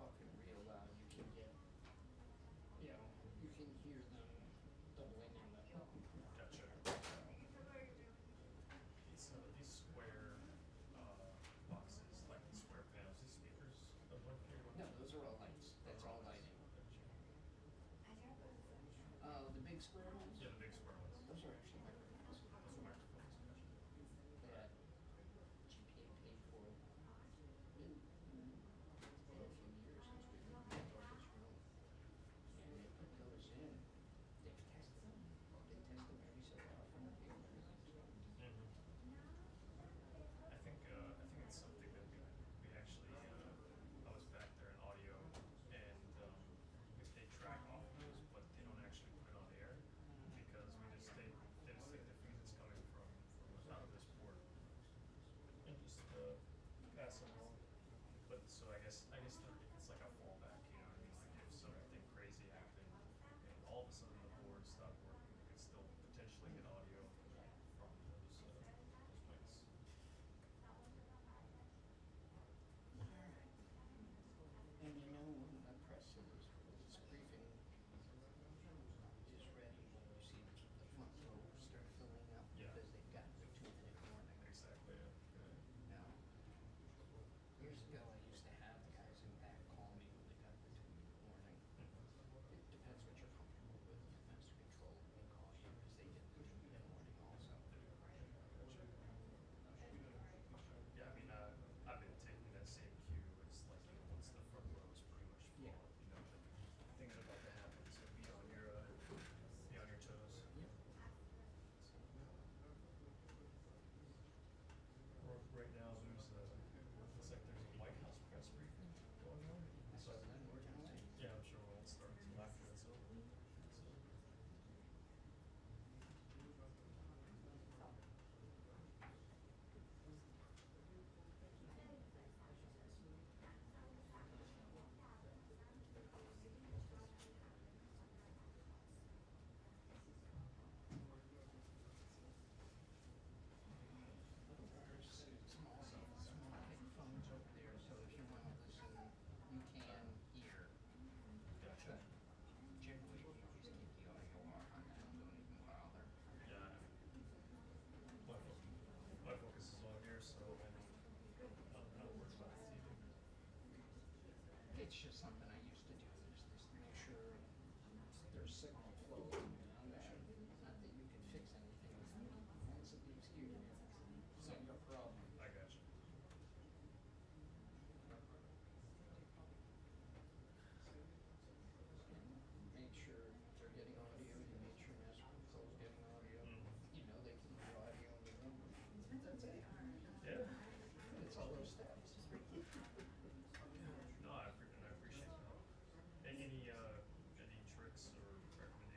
talking real loud, you can get, you can hear them doubling in the. Gotcha. These square boxes, like the square panels, these speakers of what here? No, those are all lights. That's all lighting. The big square ones? Yeah, the big square ones. Those are actually microphones. Those are microphones. That GPA paid for. It's been a few years since we've been in this room. And they put those in. They test them. They test them every so often. I think it's something that we actually, I was back there in audio, and they track off of those, but they don't actually put it on the air because they just take the feed that's coming from out of this port and just pass them along. But so I guess it's like a fallback, you know what I mean? Like if something crazy happened and all of a sudden the board stopped working, we could still potentially get audio from those mics. Alright. And you know when the press is this briefing is ready, you see the front row start filling up because they've got the 2-minute warning. Exactly, yeah. Now, years ago I used to have the guys in back call me when they got the 2-minute warning. It depends what you're comfortable with. Master control may call you because they get the 2-minute warning also. Yeah, I mean, I've been taking that same cue. It's like, you know, once the front row is pretty much full, you know, things are about to happen. So be on your toes. Yep. Right now, looks like there's a White House press briefing going on. So then we're going away. Yeah, I'm sure we won't start until after that's over. So. Small headphones over there, so if you want to listen, you can hear. Gotcha. Generally, you just keep the audio off on that, don't even bother. Yeah. My focus is on here, so I'm not worried about the TV. It's just something I used to do, is just to make sure there's signal flow on that. Not that you can fix anything. Once it leaves here, it's not your problem. I got you. Make sure they're getting audio, you make sure Master Control's getting audio. You know they can hear audio in the room. That's it. Yeah. It's all those steps. No, I appreciate that. Any tricks or recommendations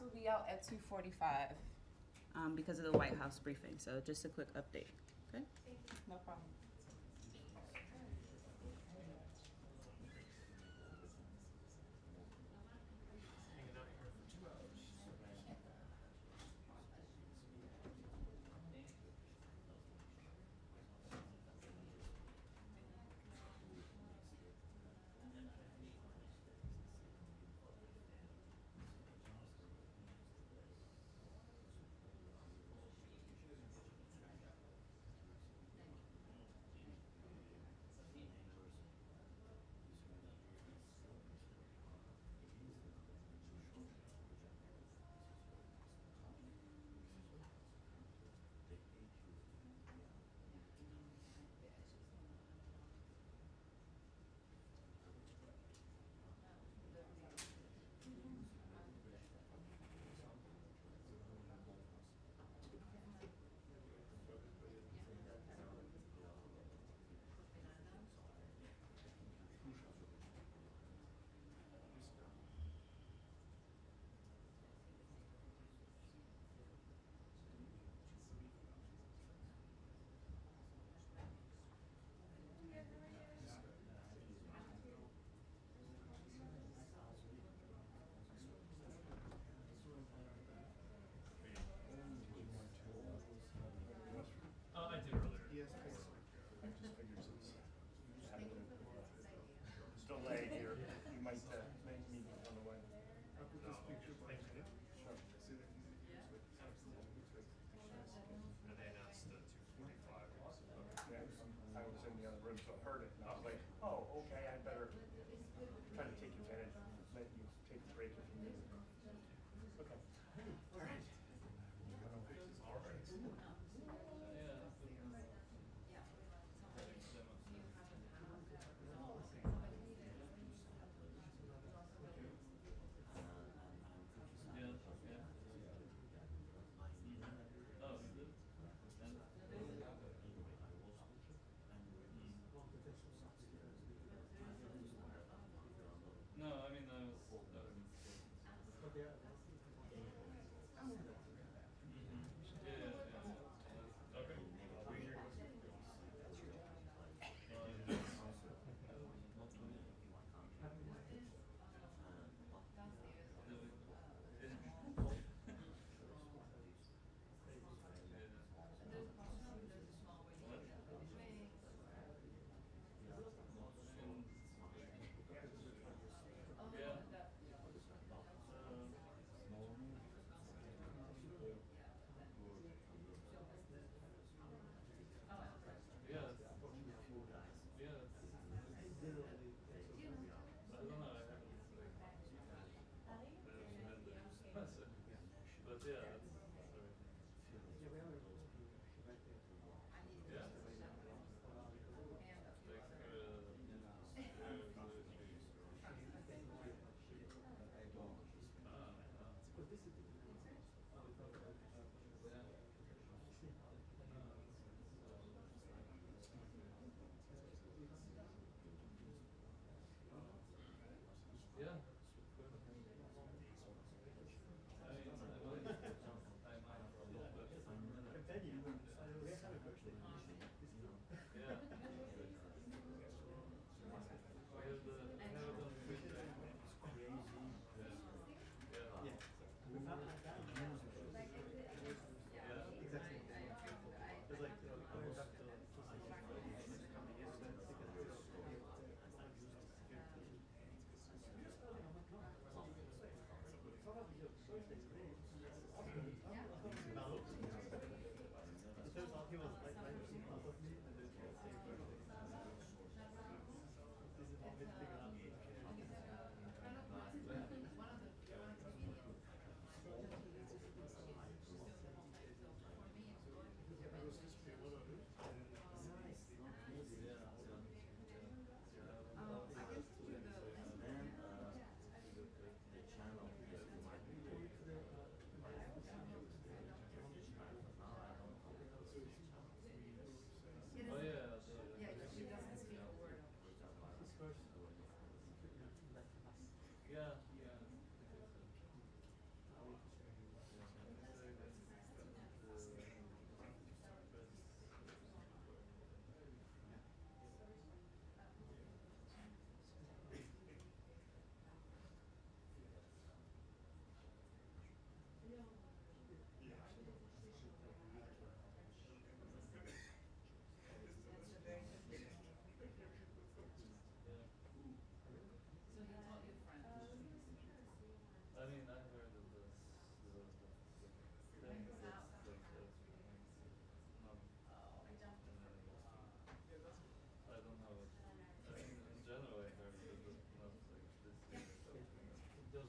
will be out at 2:45 because of the White House briefing. So just a quick update. Okay? No problem. Hanging out here for 2 hours. I did earlier. Yes, I just figured since having a delay here, you might make me on the way. I'll put this picture Thank you. Sure. And they announced the 2:45. Yeah, I was in the other room, so I heard it, and I was like, oh, okay, I better try to take advantage, let you take a break if you need it. Okay. All right. All right. No, I mean, okay. But yeah,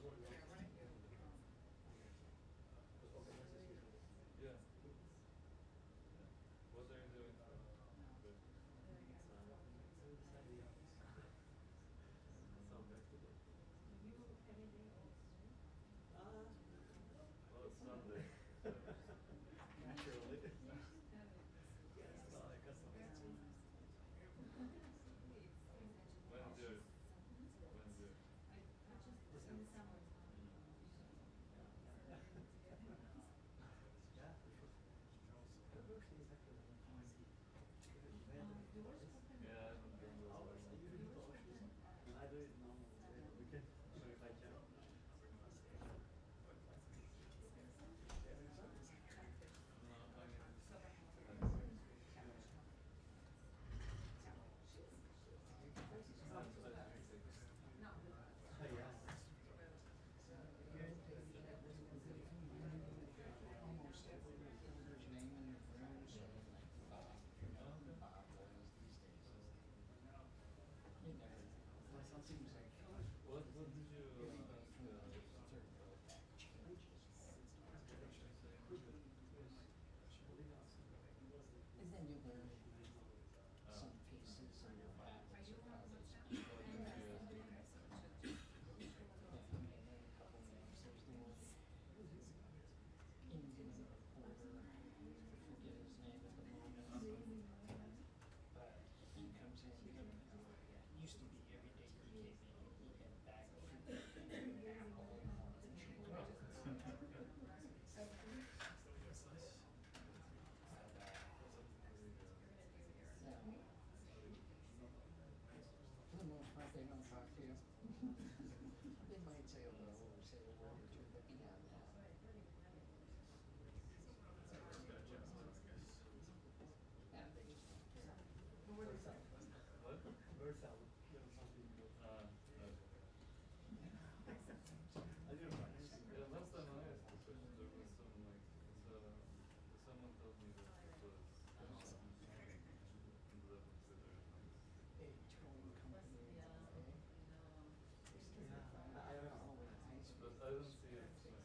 Yeah. What are you doing for good? Well, it's Sunday. So. Naturally. When's yours? When's yours? Yeah, I haven't done those lately. No, I mean, Almost every reporter's name in the room, so like Bob, Bob Boyles these days. They never, seems like what did you everybody ask? from the third world back changes. And then you learn some faces and habits of how they speak. What did you ask? Yeah, I mean, there are a couple names. There's the one Indian reporter, I forget his name at the moment. But he comes in, used to be every day he came in, he had a bag of fruit and an apple and orange. For the most part, they don't talk to you. They might say hello or say a word or two, but beyond that. Yeah, they just don't care. What? Yeah, last time I asked the question, there was some like, someone told me that it was on the level considered like. A towing company, I don't know what it's. But I don't see it myself.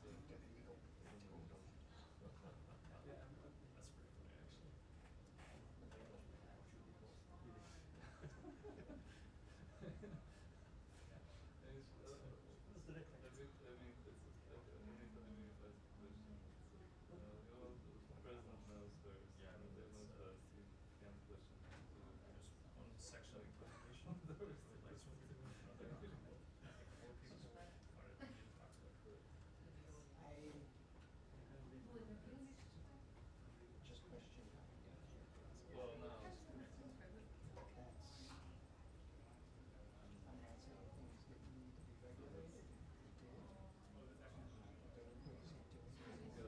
That's pretty funny, actually. If I ask the question, it's like, well, the president knows first, Yeah, and they that's, knows first, you can't question it. There's one section of the presentation where they like sort of another, I think 4 people wanted me to talk to. Just question how we got here. Well, no. That's, I'm not saying things didn't need to be regulated, they did. They were busy doing Go in it.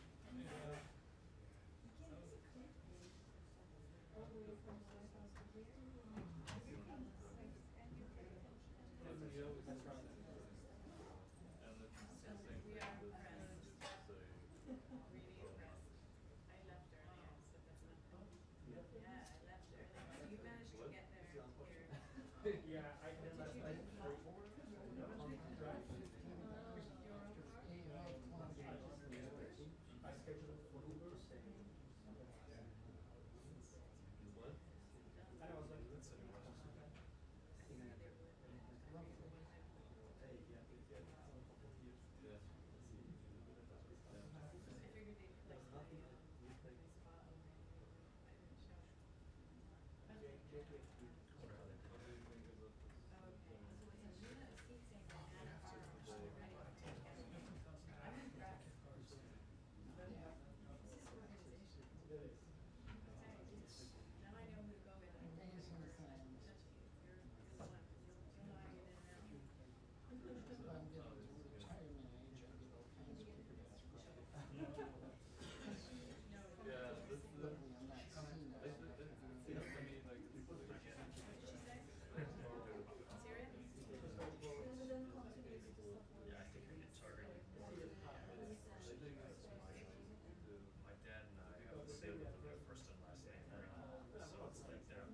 there, right? This. Yeah, I can imagine. I scheduled for Uber. What? And I was like,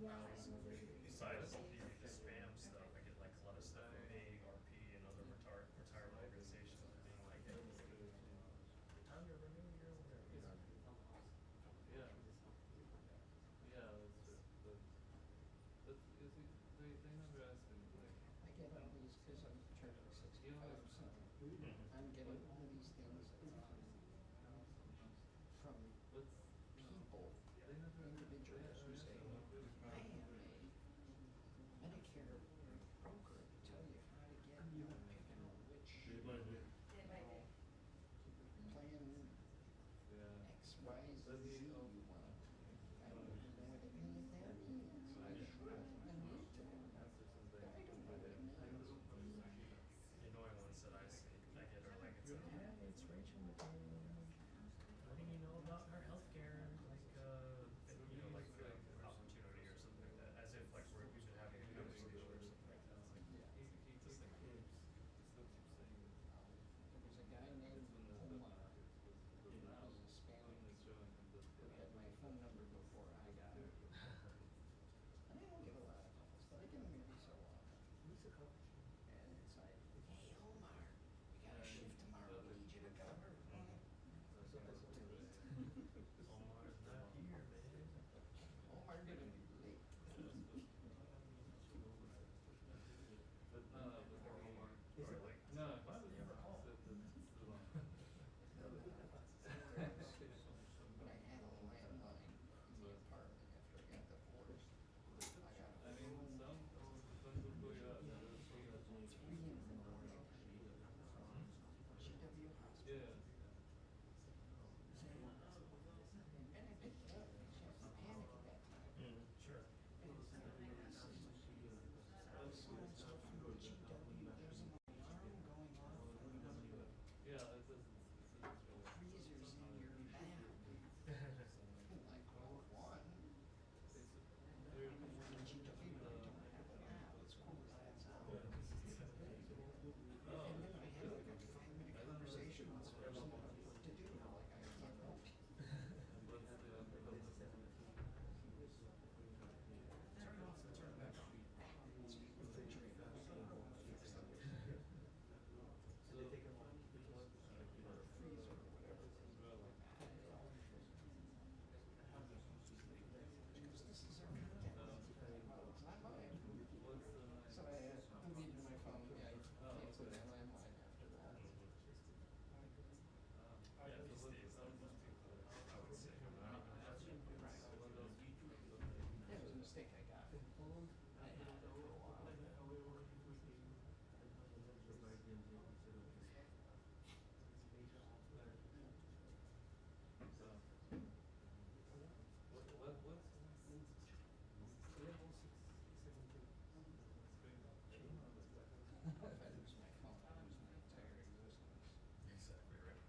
besides the spam stuff, I get like a lot of stuff from AARP and other retirement organizations being like, hey, time to renew your whatever. Yeah. Yeah, that's true. But you see, they never ask me, like, I get all these, cause I'm turning 65 soon. I'm getting all these things, from what's, people, they never, individuals who say, yeah, I am a Medicare broker to tell you how to get, you know, picking which plan yeah. X, Y, Z you want. I don't even know what any of that means. I sure I need to, Answer something but I don't know what it means. The annoying ones that I see, I get are like, it's like, hey, it's Rachel McCain, letting you know about her healthcare, like, you know, like, opportunity or something like that, as if like we've been having a conversation or something like that. It's like, He this thing. still keeps saying it. There was a guy named When the Omar was who now, was a Spanish when it's showing him that who had my phone number before I got it. And I don't get a lot of calls, but I get them every so often. And it's like, hey Omar, we got a shift tomorrow, we need you to cover. Delete. Omar's not here, man. Omar gonna be late. But Omar. Or like, no, why would you ever call? That's still on. But I had a landline in the apartment after I got divorced. I got a I mean, phone some will go out. There is some that at 3 in the morning from GW Hospital. yeah. And I picked it up, because you have to panic at that time. Sure. And it's like, so and so from the GW, there's an alarm going off on your Yeah, it doesn't. freezers in your lab. I'm like, well, one, They're GW don't have a lab, as cool as that sounds. And then I had like a 5-minute conversation with this person about what to do, like I can't help you. Turn it back on. It's refrigerator. Fix up your or a freezer or whatever. Because this is our content. Well, it's not mine. So I deleted my phone, yeah, I canceled my landline after that. Yeah, these days, most people, I would say, not even have to. It was a mistake I got. I had it for a while. If I lose my phone, I lose my entire existence. Exactly right.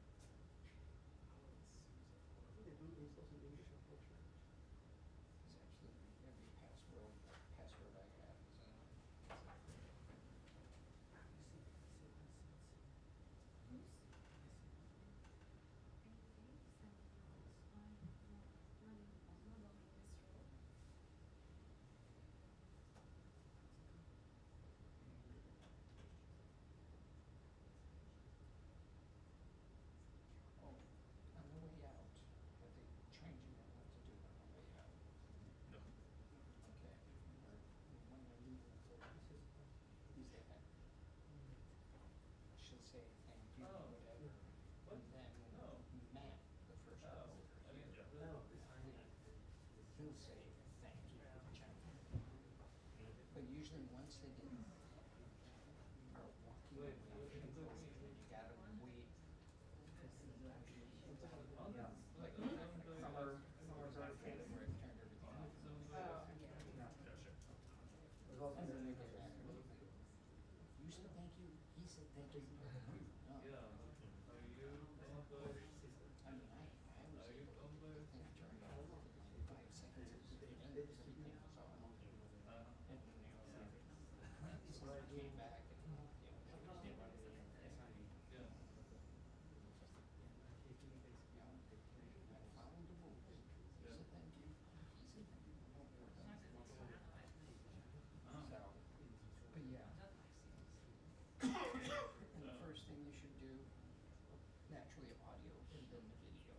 Because absolutely every password I have is in it. Oh, on the way out, have they trained you on what to do on the way out? No. Okay. Or when you're leaving the building, is that she'll say thank you, Oh. whatever. What? And then No. Matt, the first Oh, reporter I mean, here, he'll say thank you, gentlemen. But usually once they get are walking away Wait, from what the does that building, mean? you gotta wait. On this, Like on from the- her camera where I've turned everything off. Gotcha. And then they get back and leave. You said thank you, he said thank you. No. Yeah, are you owned by, I mean, I was are you able to owned by? get the thing turned off in 5 seconds. And everything was on. And, so I came back and, you know, she was doing everything. Yeah. I followed the rules. He said thank you. He said thank you. We're done. then the video.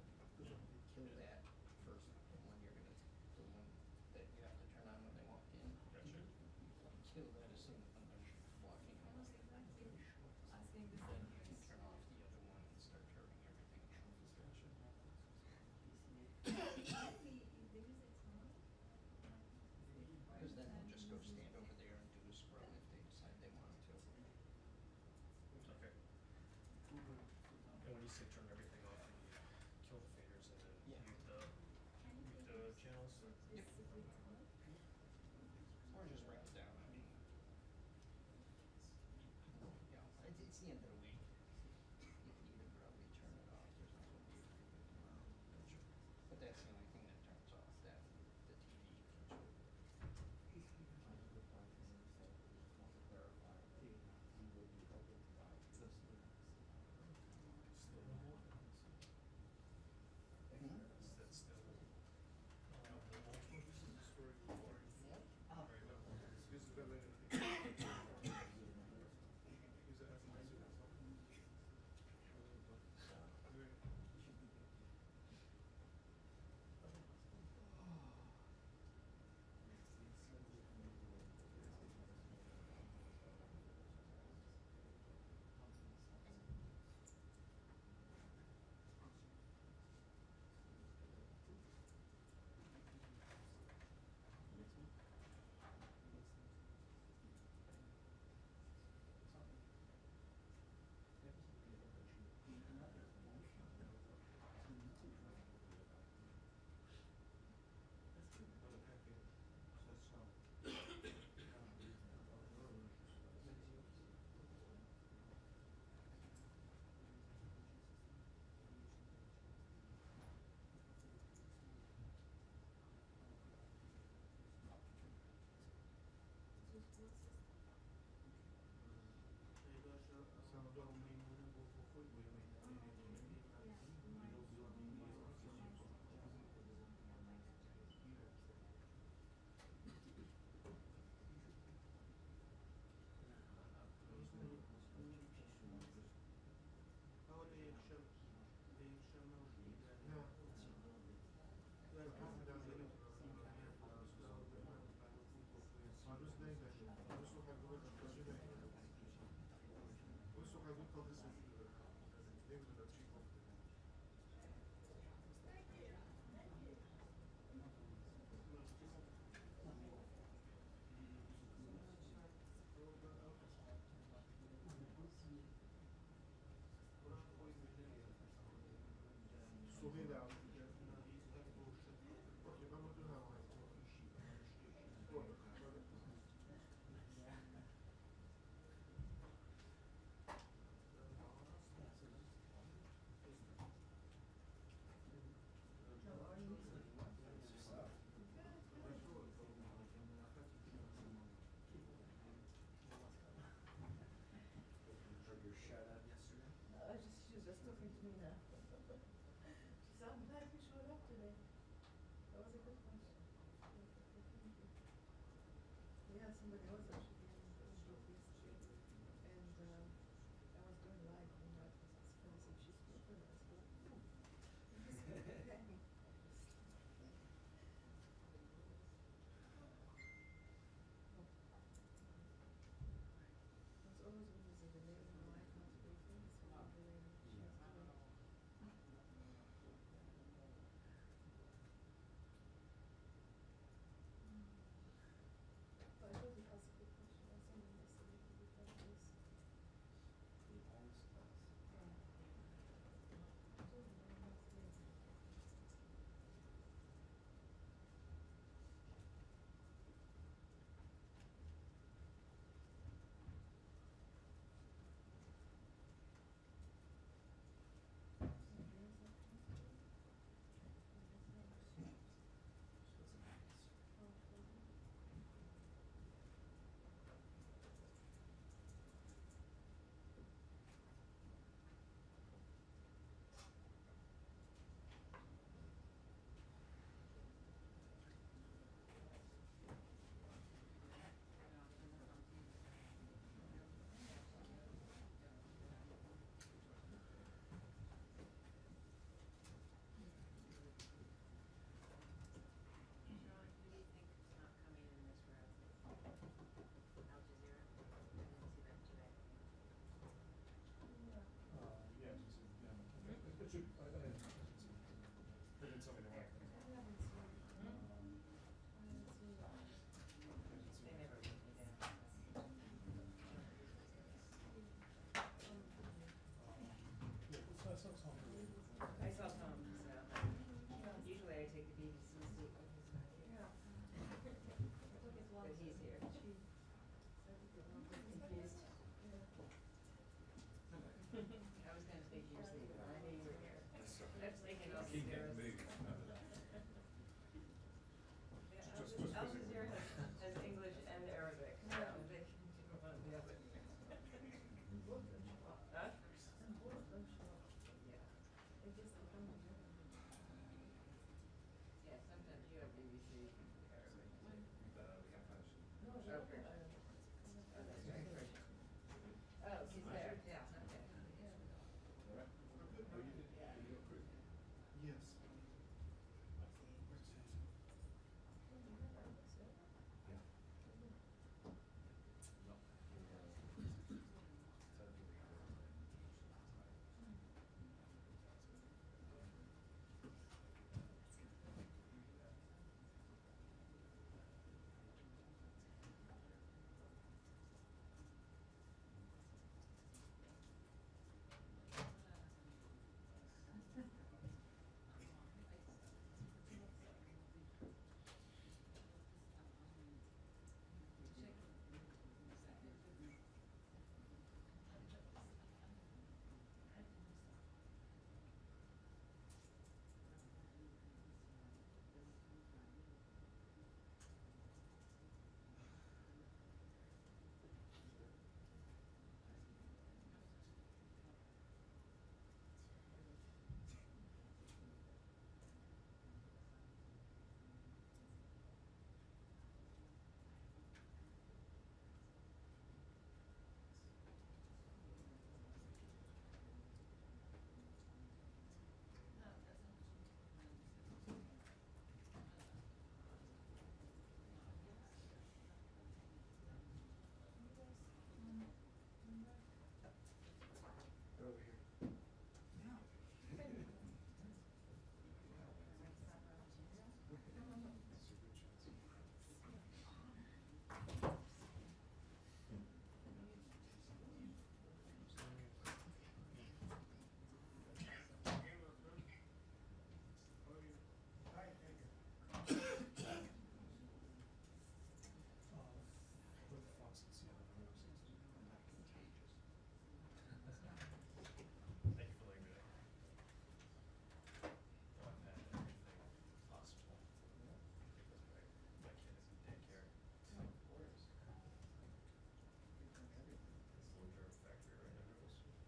Kill that first, the one you're gonna, the one that you have to turn on when they walk in. Gotcha. Kill that as soon as when they're walking out. Then turn off the other one and start turning everything off. Because then they'll just go stand over there and do a scrum if they decide they want to. Okay. And when you say turn everything off, you kill the faders and then Yeah. mute the channels? Yep. Or just write it down. I mean, it's the end of the week. You could probably turn it off or something. But that's the only thing that turns off, that, the TV. Mhm. Is that still available? Yep. She was just talking to me now. She said, I'm glad you showed up today. That was a good question. Yeah, somebody else actually gave me the book yesterday. And I was doing live on that. It's funny, so she spoke with us. It's always when there's a delay in the White House briefing, it's when the delay she's doing. But I thought it was a good question. It should, they didn't tell me they wanted to. I haven't seen it. I haven't seen it. They never took me down. Yeah, it's not really. I saw Tom, so usually I take the BBC seat when he's not here. Yeah. I took it once. But he's here. She, I took it once. Confused. Yeah. I was gonna take your seat, but I knew you were here. I was thinking Al Keep getting Jazeera. moved. Yeah, Al Just was Al visiting. Jazeera has English and Arabic, so Yeah. they can do one or the other. Both of them show up. Huh? And both of them show up. Yeah. They just come together. Yeah, sometimes you have BBC Arabic too. We have Persian. No, Oh, she don't Persian. have Arabic. Oh, that's right, Persian. Oh, she's there, yeah, okay. All right. Oh, you did? Yeah. You got proof? Yes. Yeah. Not for, Turkey we have They're over here. With the faucets, yeah. Thank you for letting me know. Well, I've had everything possible. Because my kid is in daycare. Of course. It's the germ factory right next to us.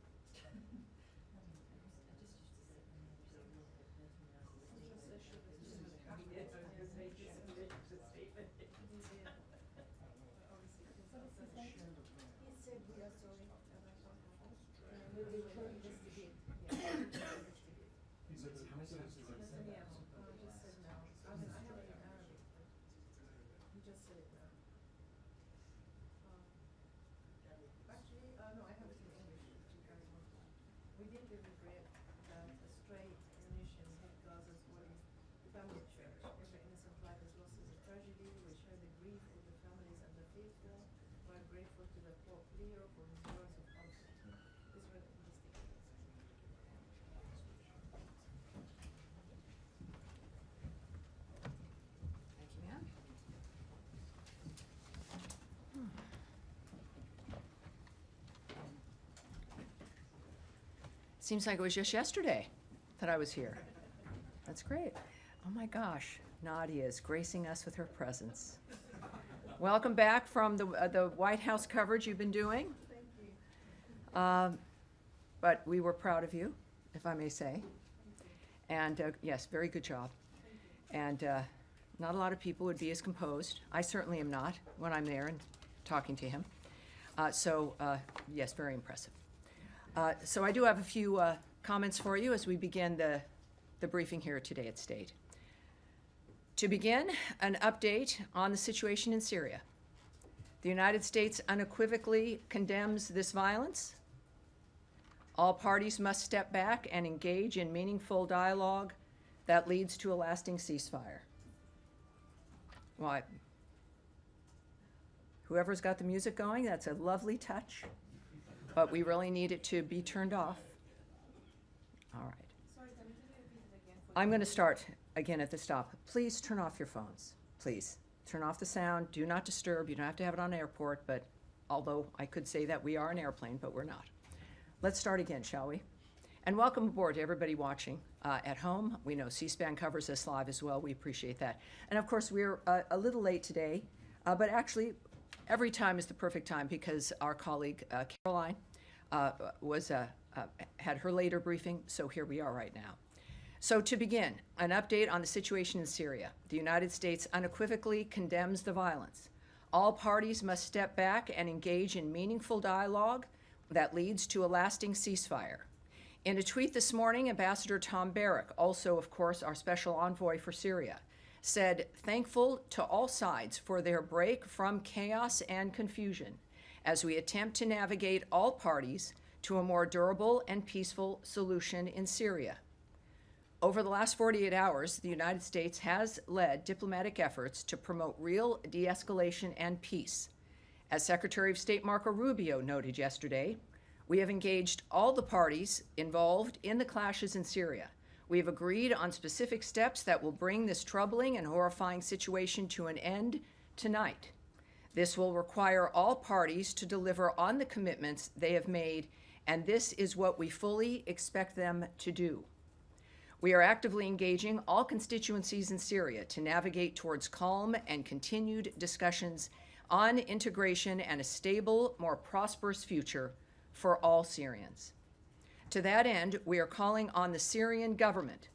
Yes, I was gonna say, just a statement. He said we are sorry about what happened. We will investigate. Yeah, we will investigate. He said that, he said it's like. Yeah, just said no. I mean, I have it in Arabic, but he just said it now. Actually, no, I have it in English, if you guys want. We deeply regret that a stray munitions hit Gaza's Holy Family Church. Every innocent life is lost is a tragedy. We share the grief with the families and the faithful. We are grateful to the Pope Leo for his words of comfort. Israel investigates. Thank you, ma'am. Seems like it was just yesterday that I was here. That's great. Oh my gosh, Nadia is gracing us with her presence. Welcome back from the White House coverage you've been doing. Thank you. But we were proud of you, if I may say. And yes, very good job. And not a lot of people would be as composed. I certainly am not when I'm there and talking to him. So yes, very impressive. So I do have a few comments for you as we begin the briefing here today at State. To begin, an update on the situation in Syria. The United States unequivocally condemns this violence. All parties must step back and engage in meaningful dialogue that leads to a lasting ceasefire. Well, whoever's got the music going, that's a lovely touch, but we really need it to be turned off. All right. Sorry, can you repeat it again? I'm going to start again at the stop. Please turn off your phones. Please turn off the sound. Do not disturb. You don't have to have it on airport, but although I could say that we are an airplane, but we're not. Let's start again, shall we? And welcome aboard to everybody watching at home. We know C-SPAN covers this live as well. We appreciate that. And of course, we're a little late today, but actually, every time is the perfect time because our colleague Caroline had her later briefing, so here we are right now. So to begin, an update on the situation in Syria. The United States unequivocally condemns the violence. All parties must step back and engage in meaningful dialogue that leads to a lasting ceasefire. In a tweet this morning, Ambassador Tom Barrack, also, of course, our special envoy for Syria, said, "Thankful to all sides for their break from chaos and confusion as we attempt to navigate all parties to a more durable and peaceful solution in Syria." Over the last 48 hours, the United States has led diplomatic efforts to promote real de-escalation and peace. As Secretary of State Marco Rubio noted yesterday, we have engaged all the parties involved in the clashes in Syria. We have agreed on specific steps that will bring this troubling and horrifying situation to an end tonight. This will require all parties to deliver on the commitments they have made, and this is what we fully expect them to do. We are actively engaging all constituencies in Syria to navigate towards calm and continued discussions on integration and a stable, more prosperous future for all Syrians. To that end, we are calling on the Syrian government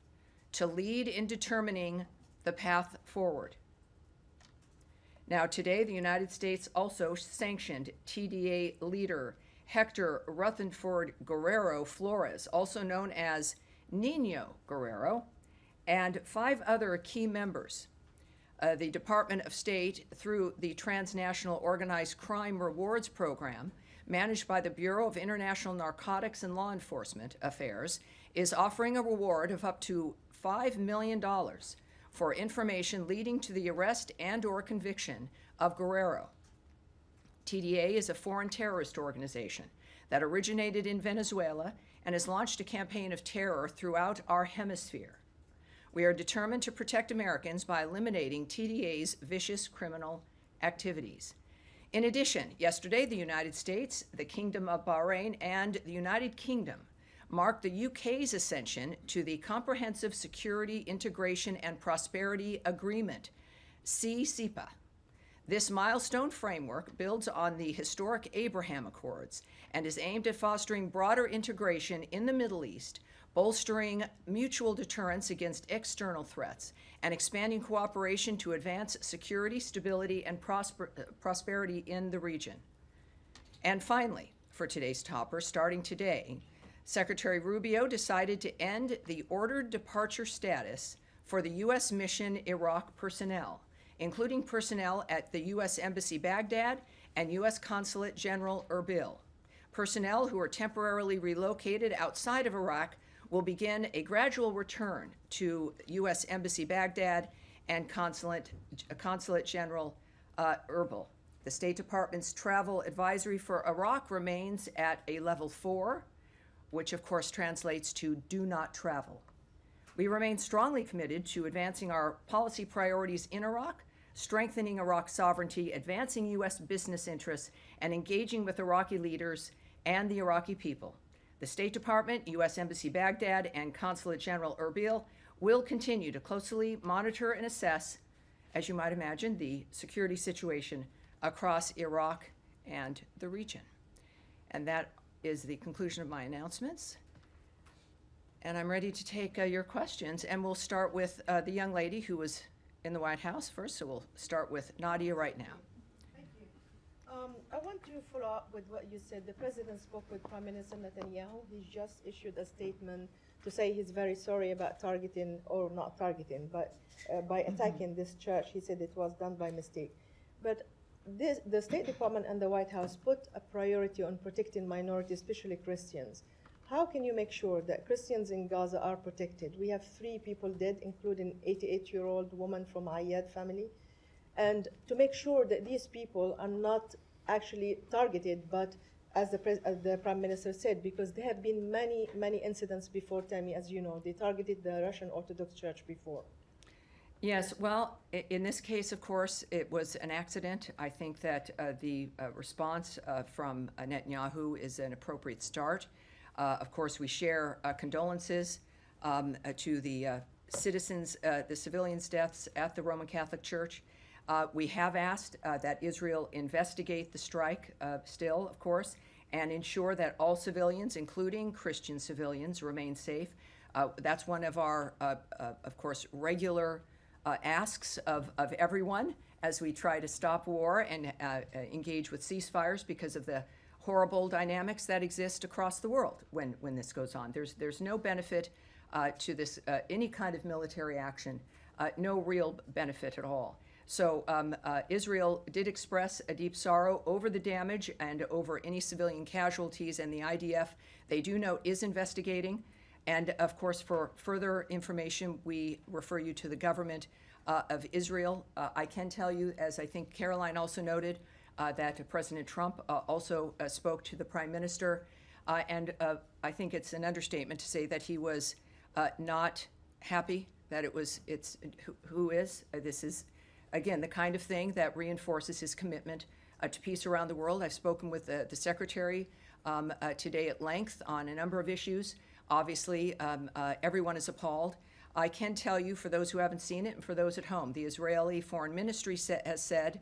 to lead in determining the path forward. Now, today, the United States also sanctioned TDA leader Hector Rutherford Guerrero Flores, also known as Nino Guerrero, and 5 other key members. The Department of State, through the Transnational Organized Crime Rewards Program, managed by the Bureau of International Narcotics and Law Enforcement Affairs, is offering a reward of up to $5 million for information leading to the arrest and/or conviction of Guerrero. TDA is a foreign terrorist organization that originated in Venezuela and has launched a campaign of terror throughout our hemisphere. We are determined to protect Americans by eliminating TDA's vicious criminal activities. In addition, yesterday, the United States, the Kingdom of Bahrain, and the United Kingdom marked the UK's ascension to the Comprehensive Security, Integration, and Prosperity Agreement, CCPA. This milestone framework builds on the historic Abraham Accords and is aimed at fostering broader integration in the Middle East, bolstering mutual deterrence against external threats, and expanding cooperation to advance security, stability, and prosperity in the region. And finally, for today's topper, starting today, Secretary Rubio decided to end the ordered departure status for the U.S. Mission Iraq personnel, including personnel at the U.S. Embassy Baghdad and U.S. Consulate General Erbil. Personnel who are temporarily relocated outside of Iraq will begin a gradual return to U.S. Embassy Baghdad and Consulate General Erbil. The State Department's travel advisory for Iraq remains at a level 4, which of course translates to do not travel. We remain strongly committed to advancing our policy priorities in Iraq, strengthening Iraq's sovereignty, advancing U.S. business interests, and engaging with Iraqi leaders and the Iraqi people. The State Department, U.S. Embassy Baghdad, and Consulate General Erbil will continue to closely monitor and assess, as you might imagine, the security situation across Iraq and the region. And that is the conclusion of my announcements. And I'm ready to take your questions, and we'll start with the young lady who was in the White House first, so we'll start with Nadia right now. Thank you. I want to follow up with what you said. The president spoke with Prime Minister Netanyahu. He's just issued a statement to say he's very sorry about targeting, or not targeting, but by attacking this church. He said it was done by mistake. But the State Department and the White House put a priority on protecting minorities, especially Christians. how can you make sure that Christians in Gaza are protected? We have 3 people dead, including 88-year-old woman from Ayad family. And to make sure that these people are not actually targeted, but as the Prime Minister said, because there have been many, many incidents before, Tammy, as you know. They targeted the Russian Orthodox Church before. Yes, well, in this case, of course, it was an accident. I think that the response from Netanyahu is an appropriate start. Of course, we share condolences to the citizens, the civilians' deaths at the Roman Catholic Church. We have asked that Israel investigate the strike still, of course, and ensure that all civilians, including Christian civilians, remain safe. That's one of our, of course, regular asks of everyone as we try to stop war and engage with ceasefires because of the horrible dynamics that exist across the world when this goes on. There's no benefit to this, any kind of military action, no real benefit at all. So Israel did express a deep sorrow over the damage and over any civilian casualties, and the IDF, they do note, is investigating. And of course, for further information, we refer you to the government of Israel. I can tell you, as I think Caroline also noted, that President Trump also spoke to the Prime Minister. And I think it's an understatement to say that he was not happy, that this is, again, the kind of thing that reinforces his commitment to peace around the world. I've spoken with the Secretary today at length on a number of issues. Obviously, everyone is appalled. I can tell you, for those who haven't seen it and for those at home, the Israeli Foreign Ministry has said,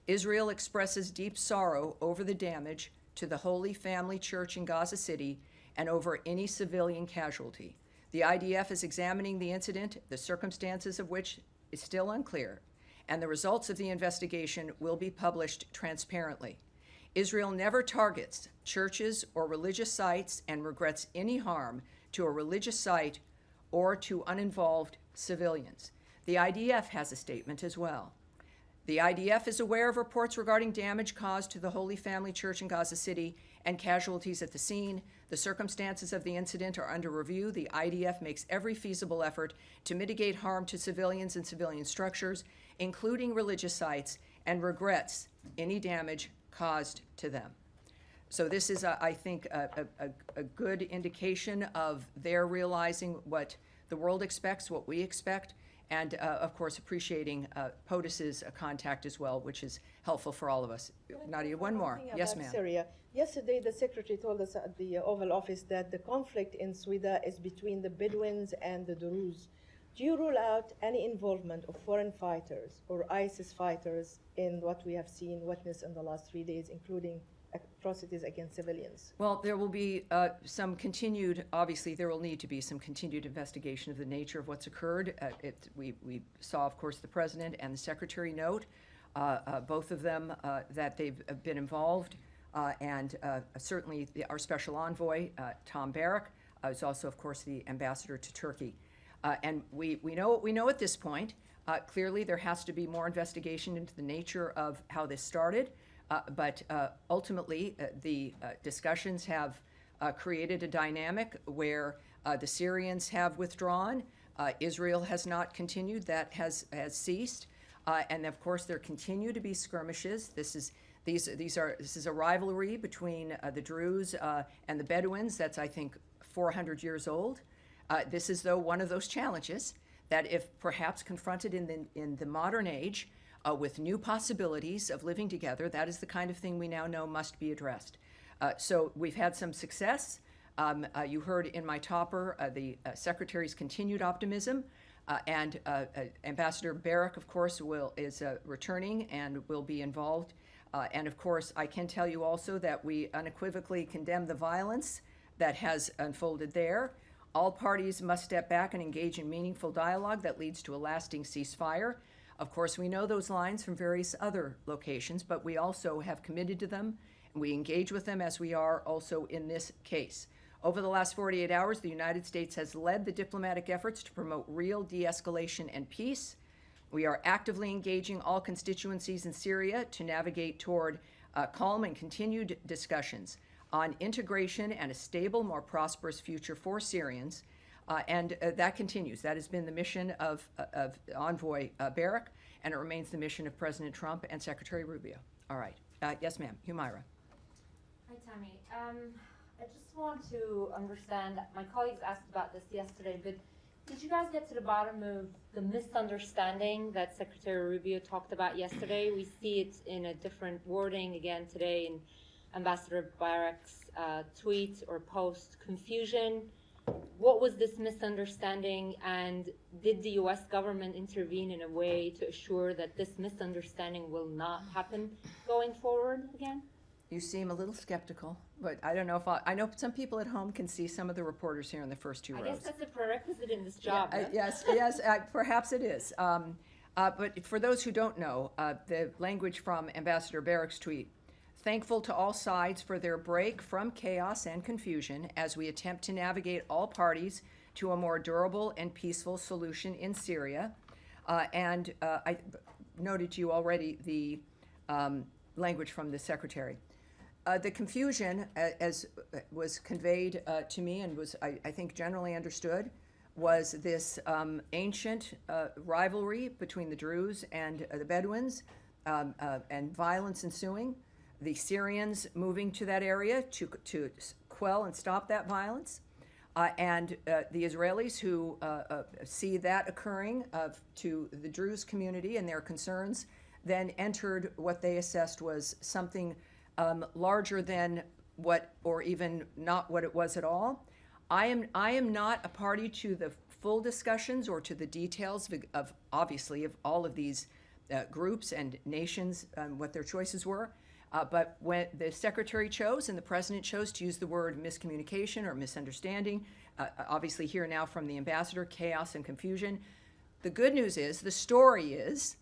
Israel expresses deep sorrow over the damage to the Holy Family Church in Gaza City and over any civilian casualty. The IDF is examining the incident, the circumstances of which is still unclear, and the results of the investigation will be published transparently. Israel never targets churches or religious sites and regrets any harm to a religious site or to uninvolved civilians. The IDF has a statement as well. The IDF is aware of reports regarding damage caused to the Holy Family Church in Gaza City and casualties at the scene. The circumstances of the incident are under review. The IDF makes every feasible effort to mitigate harm to civilians and civilian structures, including religious sites, and regrets any damage caused to them. So this is, I think, a good indication of their realizing what the world expects, what we expect, and of course appreciating POTUS's contact as well, which is helpful for all of us. Nadia, one more. Yes, ma'am. Syria. Yesterday, the Secretary told us at the Oval Office that the conflict in Sweden is between the Bedouins and the Druze. Do you rule out any involvement of foreign fighters or ISIS fighters in what we have seen, witnessed in the last 3 days, including atrocities against civilians? Well, there will be some continued, obviously there will need to be some continued investigation of the nature of what's occurred. We saw, of course, the President and the Secretary note, both of them, that they've been involved, and certainly our Special Envoy, Tom Barrack, is also, of course, the Ambassador to Turkey. And we know what we know at this point. Clearly, there has to be more investigation into the nature of how this started. But ultimately, the discussions have created a dynamic where the Syrians have withdrawn. Israel has not continued. That has ceased. And of course, there continue to be skirmishes. This is a rivalry between the Druze and the Bedouins. That's, I think, 400 years old. This is, though, one of those challenges that, if perhaps confronted in the modern age, with new possibilities of living together, that is the kind of thing we now know must be addressed. So we've had some success. You heard in my topper the Secretary's continued optimism, and Ambassador Barrack, of course, is returning and will be involved. And of course, I can tell you also that we unequivocally condemn the violence that has unfolded there. All parties must step back and engage in meaningful dialogue that leads to a lasting ceasefire. Of course, we know those lines from various other locations, but we also have committed to them, and we engage with them as we are also in this case. Over the last 48 hours, the United States has led the diplomatic efforts to promote real de-escalation and peace. We are actively engaging all constituencies in Syria to navigate toward calm and continued discussions. on integration and a stable, more prosperous future for Syrians. And that continues. That has been the mission of Envoy Barrack, and it remains the mission of President Trump and Secretary Rubio. All right. Yes, ma'am. Humaira. Hi, Tammy. I just want to understand, my colleagues asked about this yesterday, but did you guys get to the bottom of the misunderstanding that Secretary Rubio talked about yesterday? We see it in a different wording again today in Ambassador Barrack's tweet or post. Confusion. What was this misunderstanding, and did the U.S. government intervene in a way to assure that this misunderstanding will not happen going forward again? You seem a little skeptical, but I don't know if I know some people at home can see some of the reporters here in the first two rows. I guess that's a prerequisite in this job. Yeah, yes, perhaps it is. But for those who don't know, the language from Ambassador Barrack's tweet: thankful to all sides for their break from chaos and confusion as we attempt to navigate all parties to a more durable and peaceful solution in Syria. And I noted to you already the language from the Secretary. The confusion, as was conveyed to me and was, I think, generally understood, was this ancient rivalry between the Druze and the Bedouins, and violence ensuing. The Syrians moving to that area to quell and stop that violence, and the Israelis who see that occurring to the Druze community and their concerns, then entered what they assessed was something larger than what, or even not what it was at all. I am not a party to the full discussions or to the details of obviously of all of these groups and nations, what their choices were. But when the Secretary chose and the President chose to use the word miscommunication or misunderstanding, obviously here now from the Ambassador, chaos and confusion. The good news is, the story is,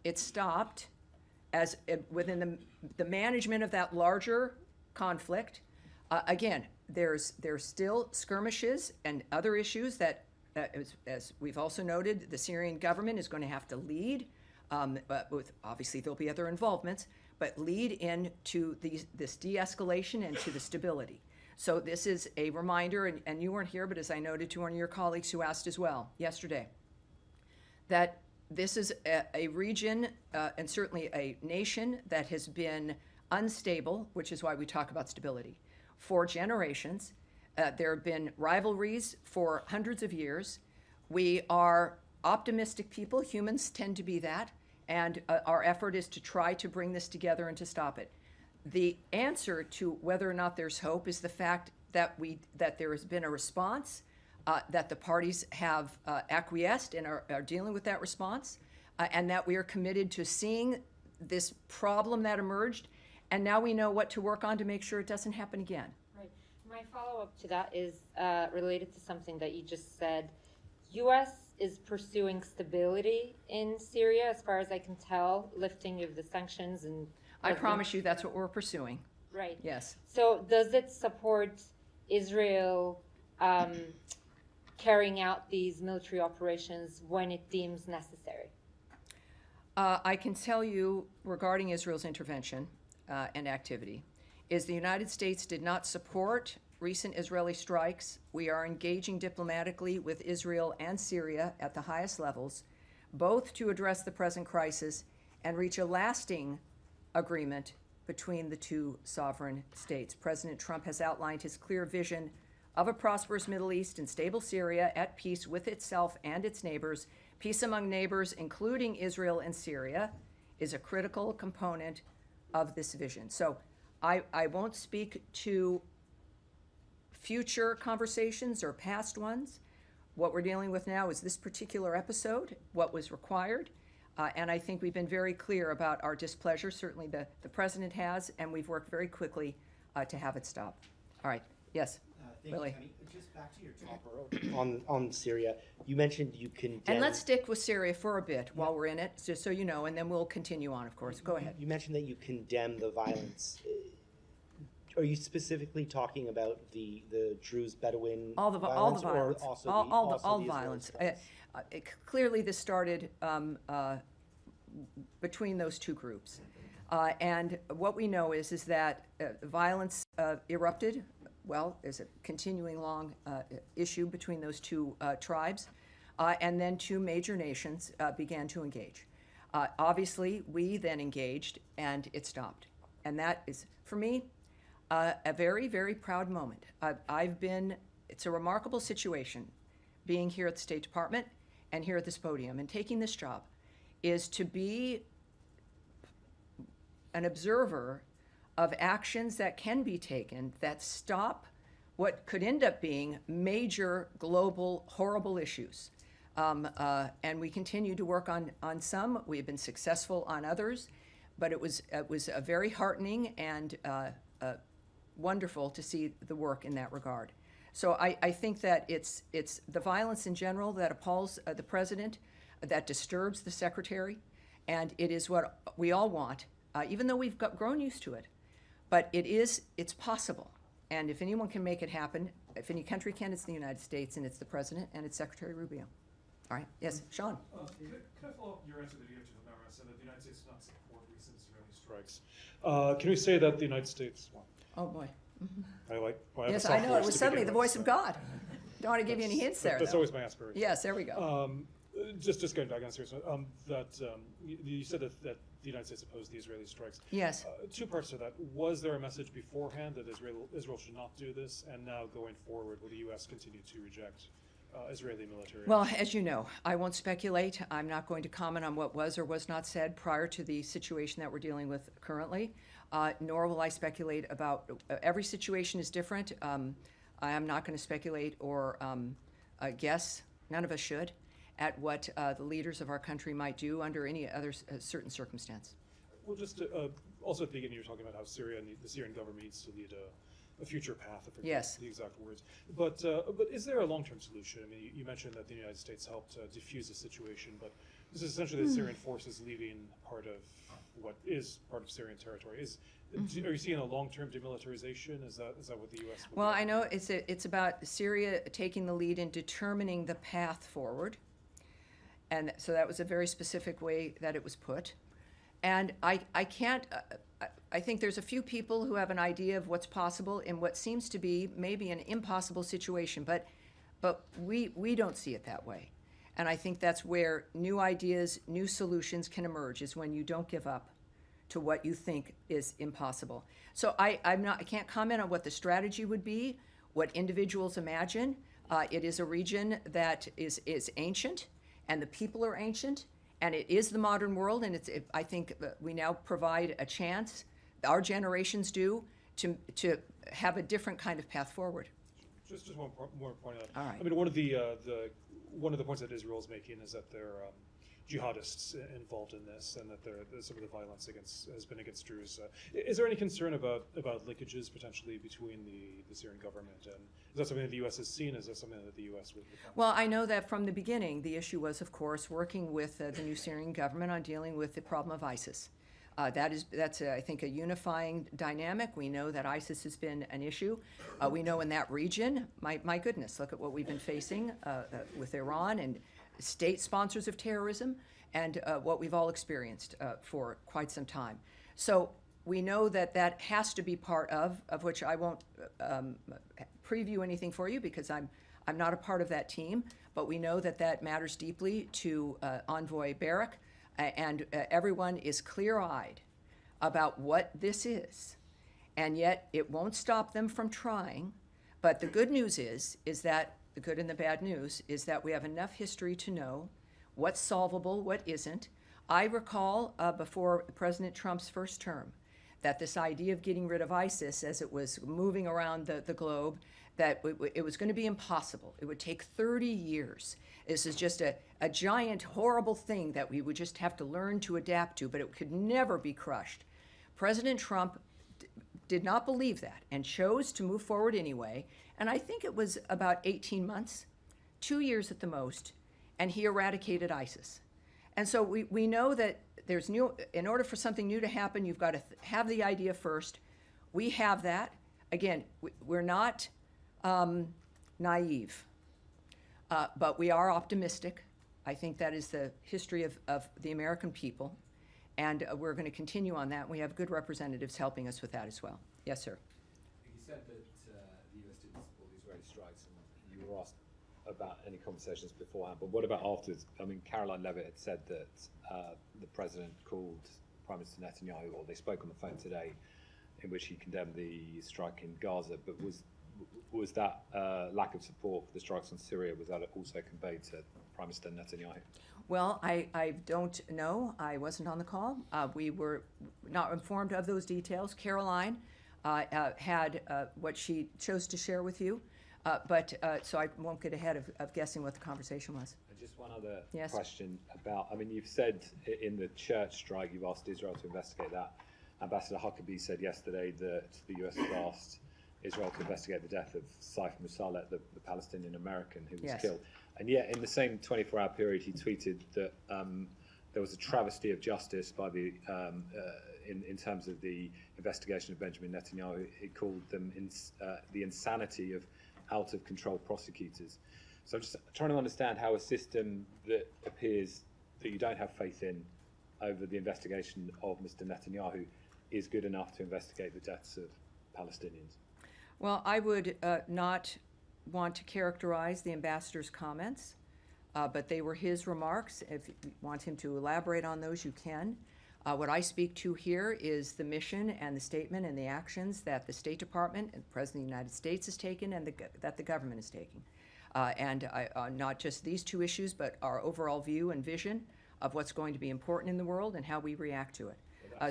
it stopped as within the management of that larger conflict. Again, there's still skirmishes and other issues that, as we've also noted, the Syrian government is going to have to lead. With obviously there'll be other involvements, but lead into this de-escalation and to the stability. So this is a reminder, and you weren't here, but as I noted to one of your colleagues who asked as well yesterday, that this is a region and certainly a nation that has been unstable, which is why we talk about stability, for generations. There have been rivalries for hundreds of years. We are optimistic people. Humans tend to be that. And our effort is to try to bring this together and to stop it. The answer to whether or not there's hope is the fact that there has been a response, that the parties have acquiesced and are dealing with that response, and that we are committed to seeing this problem that emerged, and now we know what to work on to make sure it doesn't happen again. Right. My follow-up to that is related to something that you just said. U.S. is pursuing stability in Syria, as far as I can tell, lifting of the sanctions and... I promise you that's what we're pursuing. Right. Yes. So does it support Israel carrying out these military operations when it deems necessary? I can tell you regarding Israel's intervention and activity is the United States did not support recent Israeli strikes. We are engaging diplomatically with Israel and Syria at the highest levels, both to address the present crisis and reach a lasting agreement between the two sovereign states. President Trump has outlined his clear vision of a prosperous Middle East and stable Syria at peace with itself and its neighbors. Peace among neighbors, including Israel and Syria, is a critical component of this vision. So I won't speak to future conversations or past ones. What we're dealing with now is this particular episode, what was required, and I think we've been very clear about our displeasure. Certainly the President has, and we've worked very quickly to have it stop. All right, yes, thank Lily. you, Tammy. Just back to your topper on Syria, you mentioned you condemned... And let's stick with Syria for a bit while we're in it, just so you know, and then we'll continue on, of course. Go ahead. You mentioned that you condemn the violence. Are you specifically talking about the Druze Bedouin All the violence, violence, or also all the Israeli violence. strikes? Clearly, this started between those two groups. And what we know is that violence erupted. Well, there's a continuing long issue between those two tribes. And then two major nations began to engage. Obviously, we then engaged, and it stopped. And that is, for me, a very, very proud moment. It's a remarkable situation being here at the State Department and here at this podium and taking this job, is to be an observer of actions that can be taken that stop what could end up being major global horrible issues. And we continue to work on some. We've been successful on others, but it was a very heartening and wonderful to see the work in that regard. So I think that it's the violence in general that appalls the president, that disturbs the secretary, and it is what we all want, even though we've grown used to it. But it's possible. And if anyone can make it happen, if any country can, it's the United States, and it's the president, and it's Secretary Rubio. All right, yes, Sean. Could I follow up your answer that you gave to the member, said that the United States does not support recent Israeli strikes? Can we say that the United States, well, Oh, boy. Yes, I know, it was suddenly the voice of God. Don't want to give you any hints there, That's though. always my aspiration. Yes, there we go. Just going back on a serious note, you said that the United States opposed the Israeli strikes. Yes. Two parts to that. Was there a message beforehand that Israel should not do this, and now going forward, will the U.S. continue to reject Israeli military? Well, as you know, I won't speculate. I'm not going to comment on what was or was not said prior to the situation that we're dealing with currently, nor will I speculate about, every situation is different. I am not going to speculate or guess, none of us should, at what the leaders of our country might do under any other certain circumstance. Well, just to, also at the beginning, you were talking about how Syria and the Syrian government needs to lead a future path, I forget Yes. the exact words. But is there a long-term solution? I mean, you mentioned that the United States helped defuse the situation, but this is essentially the Syrian forces leaving part of what is part of Syrian territory. Are you seeing a long-term demilitarization? Is that what the U.S. would Well, do? I know it's about Syria taking the lead in determining the path forward. And so that was a very specific way that it was put. And I can't, I think there's a few people who have an idea of what's possible in what seems to be maybe an impossible situation, but we don't see it that way. And I think that's where new ideas, new solutions can emerge, is when you don't give up to what you think is impossible. So I can't comment on what the strategy would be, what individuals imagine. It is a region that is ancient, and the people are ancient, and it is the modern world, and I think we now provide a chance, our generations do, to have a different kind of path forward. Just one more point on that. All right. I mean, one of the points that Israel is making is that there are jihadists involved in this, and that some of the violence has been against Druze. Is there any concern about linkages potentially between the Syrian government, and is that something that the U.S. has seen? Is that something that the U.S. would become? Well, I know that from the beginning, the issue was, of course, working with the new Syrian government on dealing with the problem of ISIS. That's I think, a unifying dynamic. We know that ISIS has been an issue. We know in that region, my goodness, look at what we've been facing with Iran and state sponsors of terrorism, and what we've all experienced for quite some time. So we know that has to be part of which I won't preview anything for you, because I'm not a part of that team, but we know that matters deeply to Envoy Barak, and everyone is clear-eyed about what this is, and yet it won't stop them from trying. But the good news is that the good and the bad news is that we have enough history to know what's solvable, what isn't. I recall before President Trump's first term that this idea of getting rid of ISIS as it was moving around the globe, that it was going to be impossible. It would take 30 years. This is just a giant, horrible thing that we would just have to learn to adapt to, but it could never be crushed. President Trump did not believe that and chose to move forward anyway. And I think it was about 18 months, 2 years at the most, and he eradicated ISIS. And so we know that in order for something new to happen, you've got to have the idea first. We have that. Again, we're not naive, but we are optimistic. I think that is the history of the American people. And we're going to continue on that. We have good representatives helping us with that as well. Yes, sir. You said that the US didn't support the Israeli strikes, and you were asked about any conversations beforehand, but what about afterwards? I mean, Caroline Levitt had said that the president called Prime Minister Netanyahu, or they spoke on the phone today, in which he condemned the strike in Gaza, but was that lack of support for the strikes on Syria, was that also conveyed to Prime Minister Netanyahu? Well, I don't know. I wasn't on the call. We were not informed of those details. Caroline had what she chose to share with you, so I won't get ahead of guessing what the conversation was. And just one other Yes. question about, I mean, you've said in the church strike, you've asked Israel to investigate that. Ambassador Huckabee said yesterday that the US has asked Israel to investigate the death of Saif Musaleh, the Palestinian American who was Yes. killed. And yet, in the same 24-hour period, he tweeted that there was a travesty of justice by the in terms of the investigation of Benjamin Netanyahu. He called them the insanity of out-of-control prosecutors. So I'm just trying to understand how a system that appears that you don't have faith in over the investigation of Mr. Netanyahu is good enough to investigate the deaths of Palestinians. Well, I would not want to characterize the ambassador's comments, but they were his remarks. If you want him to elaborate on those, you can. What I speak to here is the mission and the statement and the actions that the State Department and the President of the United States has taken and that the government is taking. And not just these two issues, but our overall view and vision of what's going to be important in the world and how we react to it.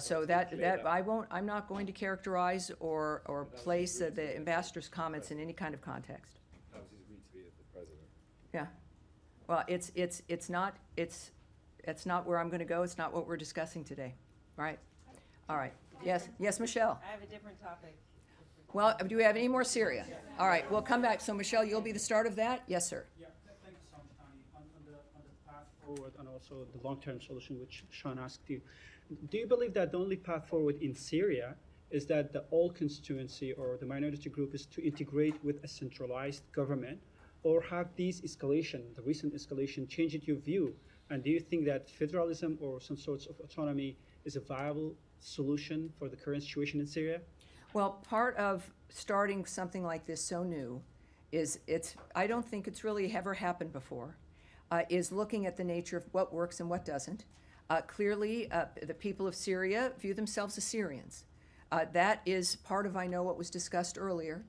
So I'm not going to characterize or place the ambassador's comments in any kind of context. That was his retweet of the president. Yeah. Well, it's not where I'm going to go. It's not what we're discussing today. Right? All right. Yes, Michelle. I have a different topic. Well, do we have any more Syria? All right, we'll come back. So, Michelle, you'll be the start of that? Yes, sir. Yeah, thank you so much, Tani. On the path forward and also the long-term solution, which Sean asked you, do you believe that the only path forward in Syria is that the all constituency or the minority group is to integrate with a centralized government, or have these escalation, the recent escalation, changed your view? And do you think that federalism or some sorts of autonomy is a viable solution for the current situation in Syria? Well, part of starting something like this so new is I don't think it's really ever happened before, is looking at the nature of what works and what doesn't. Clearly, the people of Syria view themselves as Syrians. That is part of, I know, what was discussed earlier,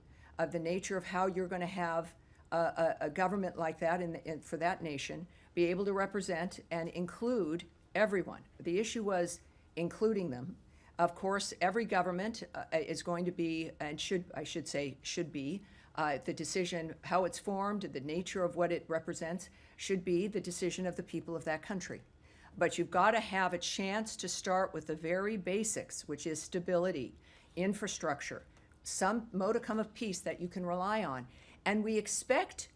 the nature of how you're going to have a government like that for that nation be able to represent and include everyone. The issue was including them. Of course, every government is going to be, and should be, the decision, how it's formed, the nature of what it represents, should be the decision of the people of that country. But you've got to have a chance to start with the very basics, which is stability, infrastructure, some modicum of peace that you can rely on. And we expect,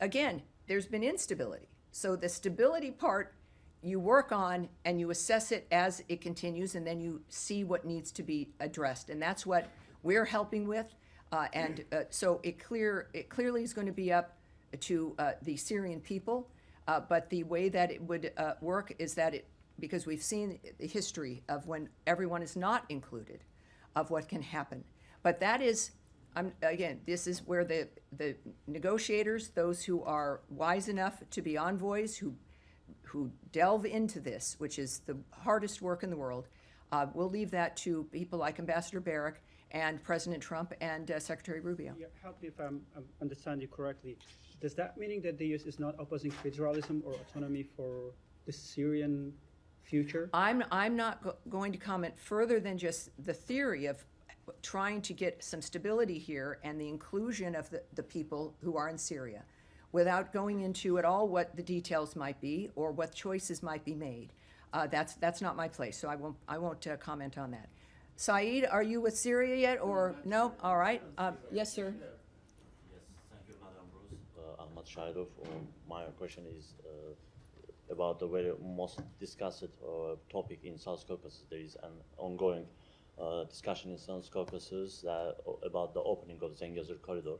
again, there's been instability. So the stability part you work on and you assess it as it continues, and then you see what needs to be addressed. And that's what we're helping with. So it clearly is going to be up to the Syrian people. But the way that it would work is that because we've seen the history of when everyone is not included, of what can happen. But that is, again, this is where the negotiators, those who are wise enough to be envoys, who delve into this, which is the hardest work in the world, we'll leave that to people like Ambassador Barrack and President Trump and Secretary Rubio. Yeah, help me if I understand you correctly. Does that mean that the U.S. is not opposing federalism or autonomy for the Syrian future? I'm not going to comment further than just the theory of trying to get some stability here and the inclusion of the people who are in Syria, without going into at all what the details might be or what choices might be made. That's not my place, so I won't comment on that. Saeed, are you with Syria yet, or no? All right. Yes, sir. Yes, thank you, Madam Bruce. Ahmad Shahidov. My question is about the very most discussed topic in South Caucasus. There is an ongoing discussion in South Caucasus about the opening of Zangezur corridor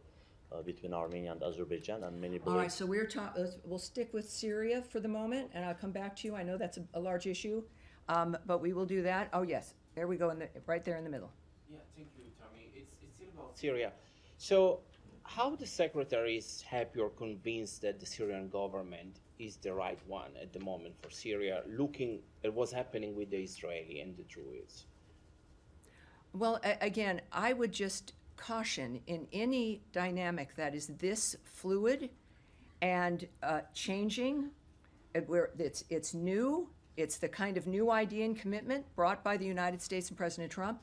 between Armenia and Azerbaijan, and many believe... All right, so we'll stick with Syria for the moment, and I'll come back to you. I know that's a large issue. But we will do that. Oh, yes, there we go, right there in the middle. Yeah, thank you, Tommy. It's still about Syria. So, how the secretary is happy or convinced that the Syrian government is the right one at the moment for Syria, looking at what's happening with the Israeli and the Druids? Well, again, I would just caution in any dynamic that is this fluid and changing, where it's new, it's the kind of new idea and commitment brought by the United States and President Trump.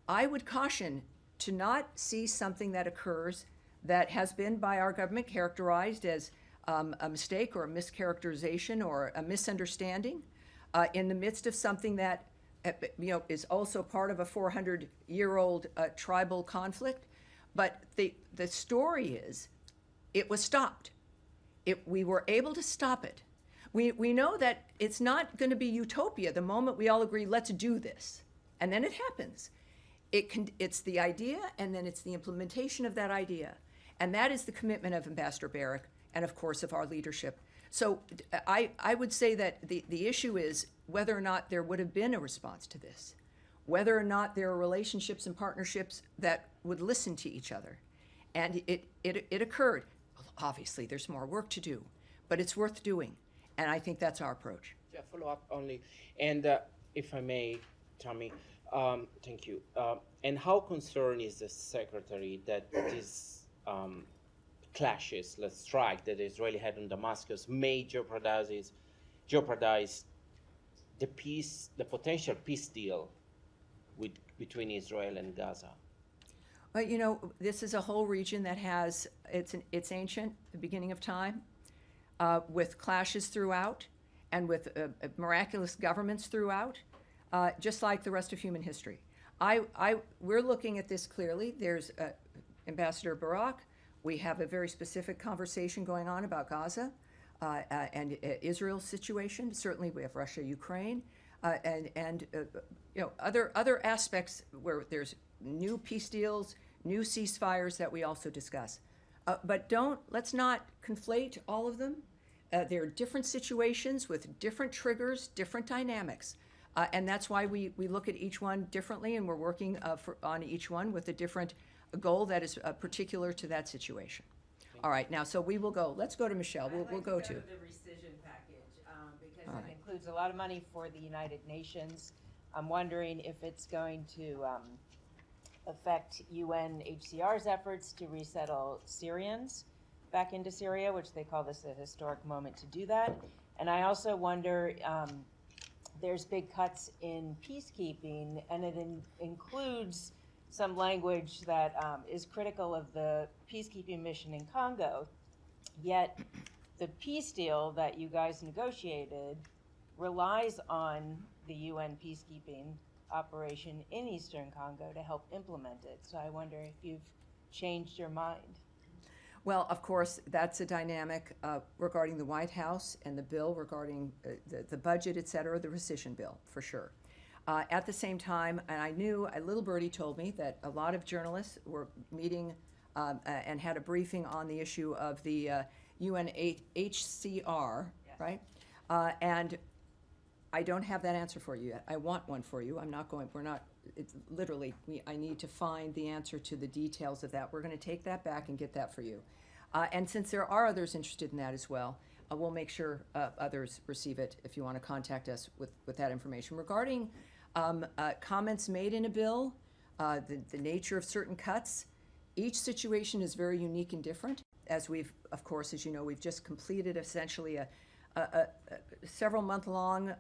I would caution to not see something that occurs that has been by our government characterized as a mistake or a mischaracterization or a misunderstanding in the midst of something that is also part of a 400-year-old tribal conflict. But the story is, it was stopped. We were able to stop it. We know that it's not going to be utopia the moment we all agree, let's do this. And then it happens. It's the idea, and then it's the implementation of that idea. And that is the commitment of Ambassador Barrack and, of course, of our leadership. So I would say that the issue is whether or not there would have been a response to this, whether or not there are relationships and partnerships that would listen to each other. And it occurred. Obviously, there's more work to do, but it's worth doing. And I think that's our approach. Yeah, follow up only. And if I may, Tommy, thank you. And how concerned is the secretary that these clashes, let's strike, that Israeli had in Damascus may jeopardize the peace, the potential peace deal between Israel and Gaza? Well, this is a whole region that has, it's ancient, the beginning of time, with clashes throughout and with miraculous governments throughout, just like the rest of human history. We're looking at this clearly. There's Ambassador Barrack. We have a very specific conversation going on about Gaza and Israel's situation. Certainly we have Russia, Ukraine, and other aspects where there's new peace deals, new ceasefires that we also discuss. But let's not conflate all of them. There are different situations with different triggers, different dynamics. And that's why we look at each one differently, and we're working on each one with a different goal that is particular to that situation. All right, now, so we will go. Let's go to Michelle. We'll go to the rescission package because All it right. includes a lot of money for the United Nations. I'm wondering if it's going to affect UNHCR's efforts to resettle Syrians back into Syria, which they call this a historic moment to do that. And I also wonder, there's big cuts in peacekeeping, and it includes some language that is critical of the peacekeeping mission in Congo. Yet the peace deal that you guys negotiated relies on the UN peacekeeping operation in Eastern Congo to help implement it. So I wonder if you've changed your mind. Well, of course, that's a dynamic regarding the White House and the bill regarding the budget, et cetera, the rescission bill, for sure. At the same time, and I knew, a little birdie told me that a lot of journalists were meeting and had a briefing on the issue of the UNHCR, right? And I don't have that answer for you yet. I want one for you. It's literally, I need to find the answer to the details of that. We're going to take that back and get that for you. And since there are others interested in that as well, we'll make sure others receive it if you want to contact us with that information. Regarding comments made in a bill, the nature of certain cuts, each situation is very unique and different. As we've, of course, as you know, we've just completed essentially a several month-long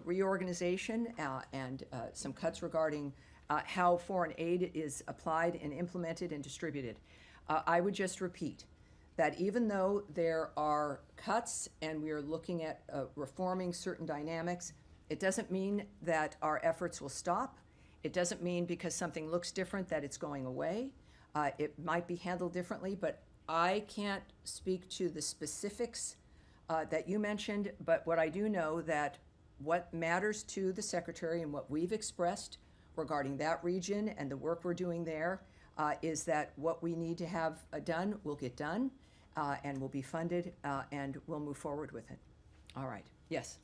reorganization and some cuts regarding how foreign aid is applied and implemented and distributed. I would just repeat that even though there are cuts and we are looking at reforming certain dynamics, it doesn't mean that our efforts will stop. It doesn't mean because something looks different that it's going away. It might be handled differently, but I can't speak to the specifics that you mentioned, but what I do know that what matters to the Secretary and what we've expressed regarding that region and the work we're doing there is that what we need to have done will get done and will be funded and we'll move forward with it. All right. Yes?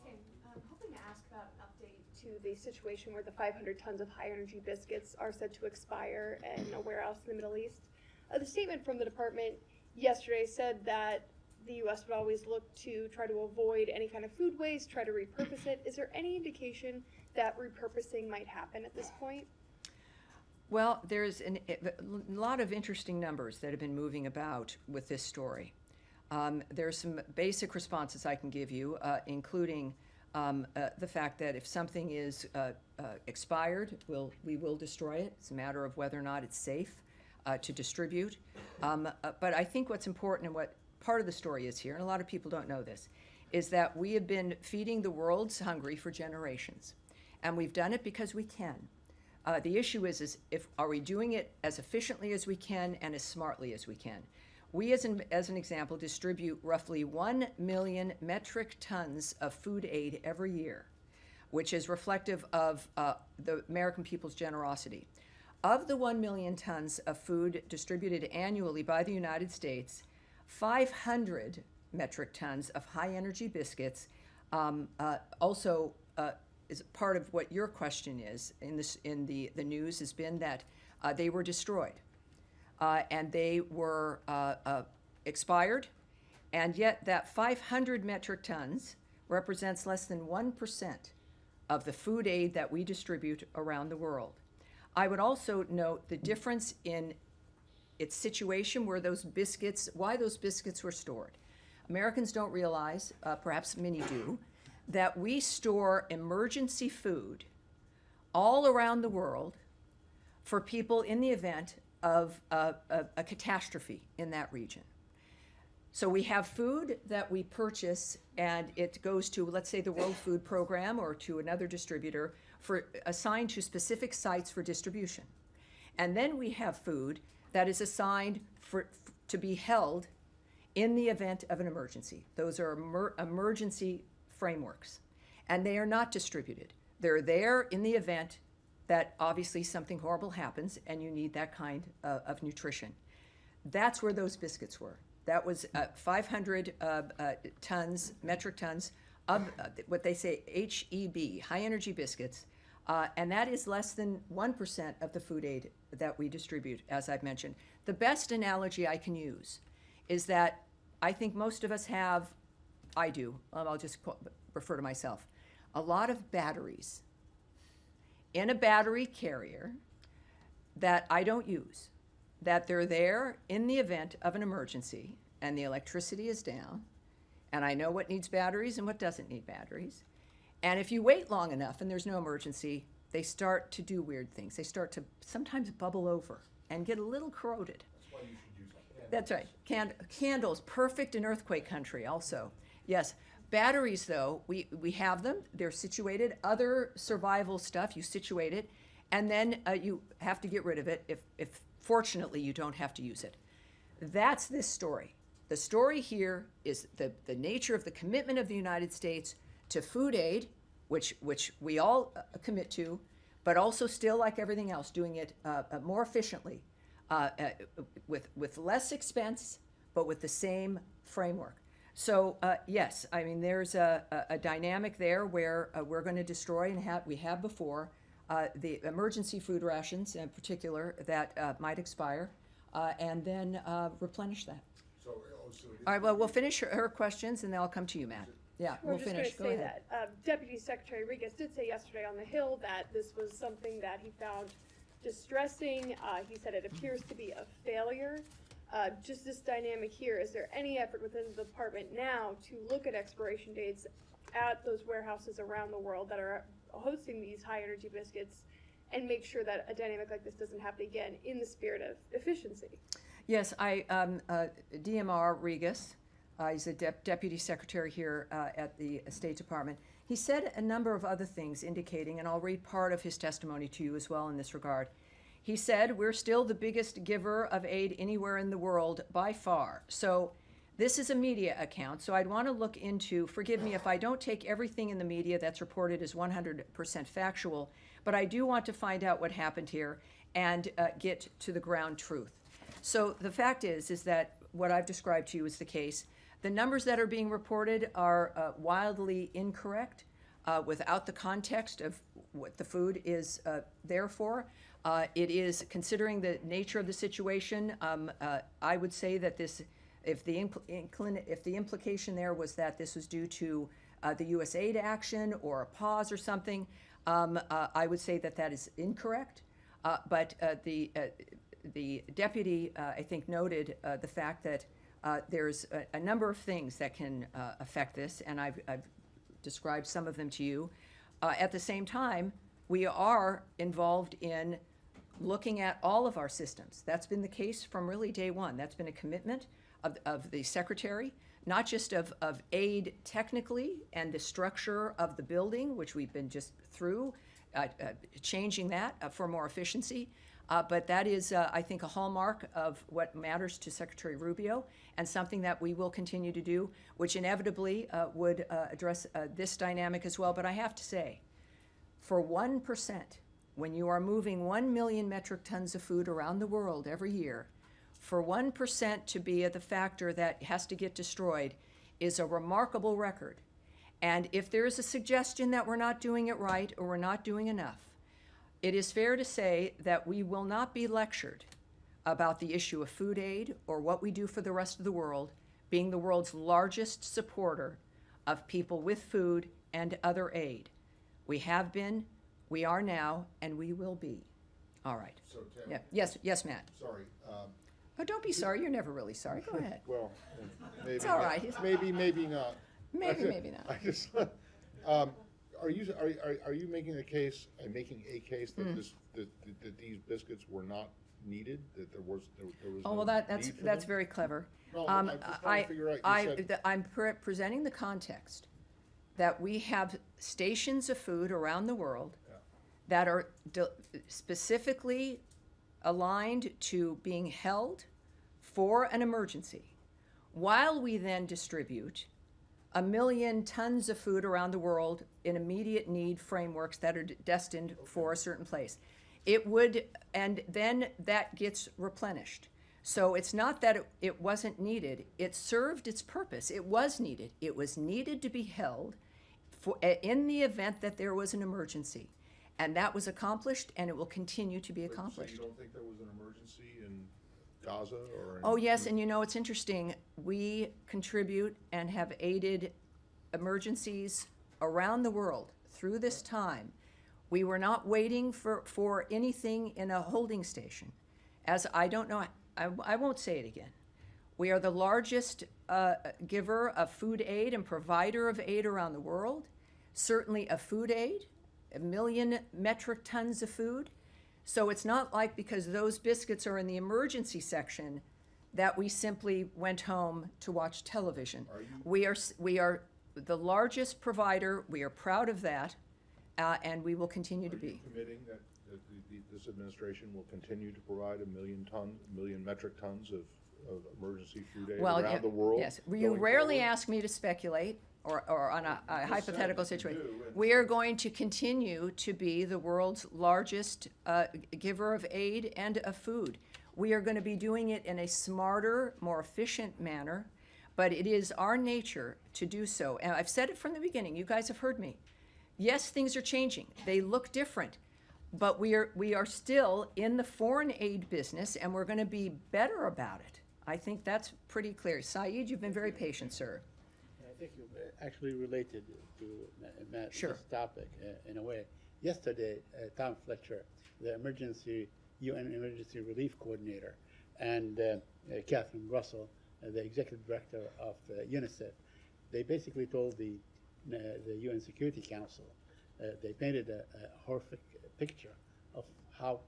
Thanks, Tim. I'm hoping to ask about an update to the situation where the 500 tons of high-energy biscuits are said to expire in a warehouse in the Middle East. The statement from the department yesterday said that the U.S. would always look to try to avoid any kind of food waste, try to repurpose it. Is there any indication that repurposing might happen at this point? Well, there's a lot of interesting numbers that have been moving about with this story. There's some basic responses I can give you, including the fact that if something is expired, we will destroy it. It's a matter of whether or not it's safe to distribute. But I think what's important and what part of the story is here, and a lot of people don't know this, is that we have been feeding the world's hungry for generations. And we've done it because we can. The issue is are we doing it as efficiently as we can and as smartly as we can? We, as an example, distribute roughly 1 million metric tons of food aid every year, which is reflective of the American people's generosity. Of the 1 million tons of food distributed annually by the United States, 500 metric tons of high-energy biscuits also is part of what your question is in the news has been that they were destroyed. And they were expired, and yet that 500 metric tons represents less than 1% of the food aid that we distribute around the world. I would also note the difference in its situation where why those biscuits were stored. Americans don't realize, perhaps many do, that we store emergency food all around the world for people in the event of a catastrophe in that region. So we have food that we purchase and it goes to, let's say, the World Food Program or to another distributor assigned to specific sites for distribution. And then we have food that is assigned to be held in the event of an emergency. Those are emergency frameworks, and they are not distributed. They're there in the event that obviously something horrible happens and you need that kind of nutrition. That's where those biscuits were. That was 500 metric tons of what they say HEB, high energy biscuits, and that is less than 1% of the food aid that we distribute, as I've mentioned. The best analogy I can use is that I think most of us have, I do, I'll just refer to myself, a lot of batteries in a battery carrier that I don't use, that they're there in the event of an emergency and the electricity is down, and I know what needs batteries and what doesn't need batteries. And if you wait long enough and there's no emergency, they start to do weird things. They start to sometimes bubble over and get a little corroded. That's why you should use candles. That's right. Candles, perfect in earthquake country also. Yes. Batteries, though, we have them. They're situated. Other survival stuff, you situate it, and then you have to get rid of it if fortunately you don't have to use it. That's this story. The story here is the nature of the commitment of the United States to food aid, which we all commit to, but also still, like everything else, doing it more efficiently, with less expense, but with the same framework. So yes, I mean, there's a dynamic there where we're going to destroy, and we have before, the emergency food rations in particular that might expire, and then replenish that. So All right, well, we'll finish her questions, and then I'll come to you, Matt. Yeah, We're we'll just finish. going to say that Deputy Secretary Regas did say yesterday on the Hill that this was something that he found distressing. He said it appears to be a failure. Just this dynamic here, is there any effort within the department now to look at expiration dates at those warehouses around the world that are hosting these high energy biscuits and make sure that a dynamic like this doesn't happen again in the spirit of efficiency? Yes, DMR Regas, he's a deputy secretary here at the State Department. He said a number of other things indicating, and I'll read part of his testimony to you as well in this regard. He said, we're still the biggest giver of aid anywhere in the world by far. So this is a media account, so I'd want to look into, forgive me if I don't take everything in the media that's reported as 100% factual, but I do want to find out what happened here and get to the ground truth. So the fact is that what I've described to you is the case. The numbers that are being reported are wildly incorrect. without the context of what the food is there for. It is, considering the nature of the situation, I would say that this, if the implication there was that this was due to the USAID action or a pause or something, I would say that that is incorrect. But the deputy, I think, noted the fact that there's a number of things that can affect this, and I've described some of them to you. At the same time, we are involved in looking at all of our systems. That's been the case from really day one. That's been a commitment of the secretary, not just of aid technically and the structure of the building, which we've been just through, changing that for more efficiency. But that is, I think, a hallmark of what matters to Secretary Rubio, and something that we will continue to do, which inevitably would address this dynamic as well. But I have to say, for 1%, when you are moving 1 million metric tons of food around the world every year, for 1% to be the factor that has to get destroyed is a remarkable record. And if there is a suggestion that we're not doing it right or we're not doing enough, it is fair to say that we will not be lectured about the issue of food aid or what we do for the rest of the world, being the world's largest supporter of people with food and other aid. We have been, we are now, and we will be. All right. So, Tammy, Yeah. Yes, Matt. sorry. Oh, don't be sorry. You're never really sorry. Go ahead. Well, maybe It's all not. right. Maybe not. Maybe not. I just, are you making a case that that these biscuits were not needed? That there was Oh, no well, that's need for them? very clever. No, I'm just trying to figure out. I'm presenting the context that we have stations of food around the world that are specifically aligned to being held for an emergency, while we then distribute 1 million tons of food around the world in immediate need frameworks that are destined for a certain place. It would, and then that gets replenished. So it's not that it wasn't needed. It served its purpose. It was needed. It was needed to be held for, in the event that there was an emergency. And that was accomplished, and it will continue to be accomplished. So you don't think there was an emergency in Gaza or in, Oh, yes, and you know, it's interesting. We contribute and have aided emergencies around the world through this time. We were not waiting for anything in a holding station. As I don't know, I won't say it again. We are the largest giver of food aid and provider of aid around the world, certainly of food aid, 1 million metric tons of food. So it's not like because those biscuits are in the emergency section that we simply went home to watch television. We are the largest provider. We are proud of that, and we will continue to be. Are you committing that this administration will continue to provide 1 million metric tons of emergency food aid around the world? Yes. You rarely ask me to speculate or on a hypothetical situation. We are going to continue to be the world's largest giver of aid and of food. We are going to be doing it in a smarter, more efficient manner, but it is our nature to do so. And I've said it from the beginning. You guys have heard me. Yes, things are changing. They look different, but we are still in the foreign aid business, and we're going to be better about it. I think that's pretty clear. Saeed, you've been very patient, sir. I think you actually related to Matt, Sure. this topic in a way. Yesterday, Tom Fletcher, the UN Emergency Relief Coordinator, and Catherine Russell, the Executive Director of UNICEF, they basically told the UN Security Council, they painted a horrific picture of how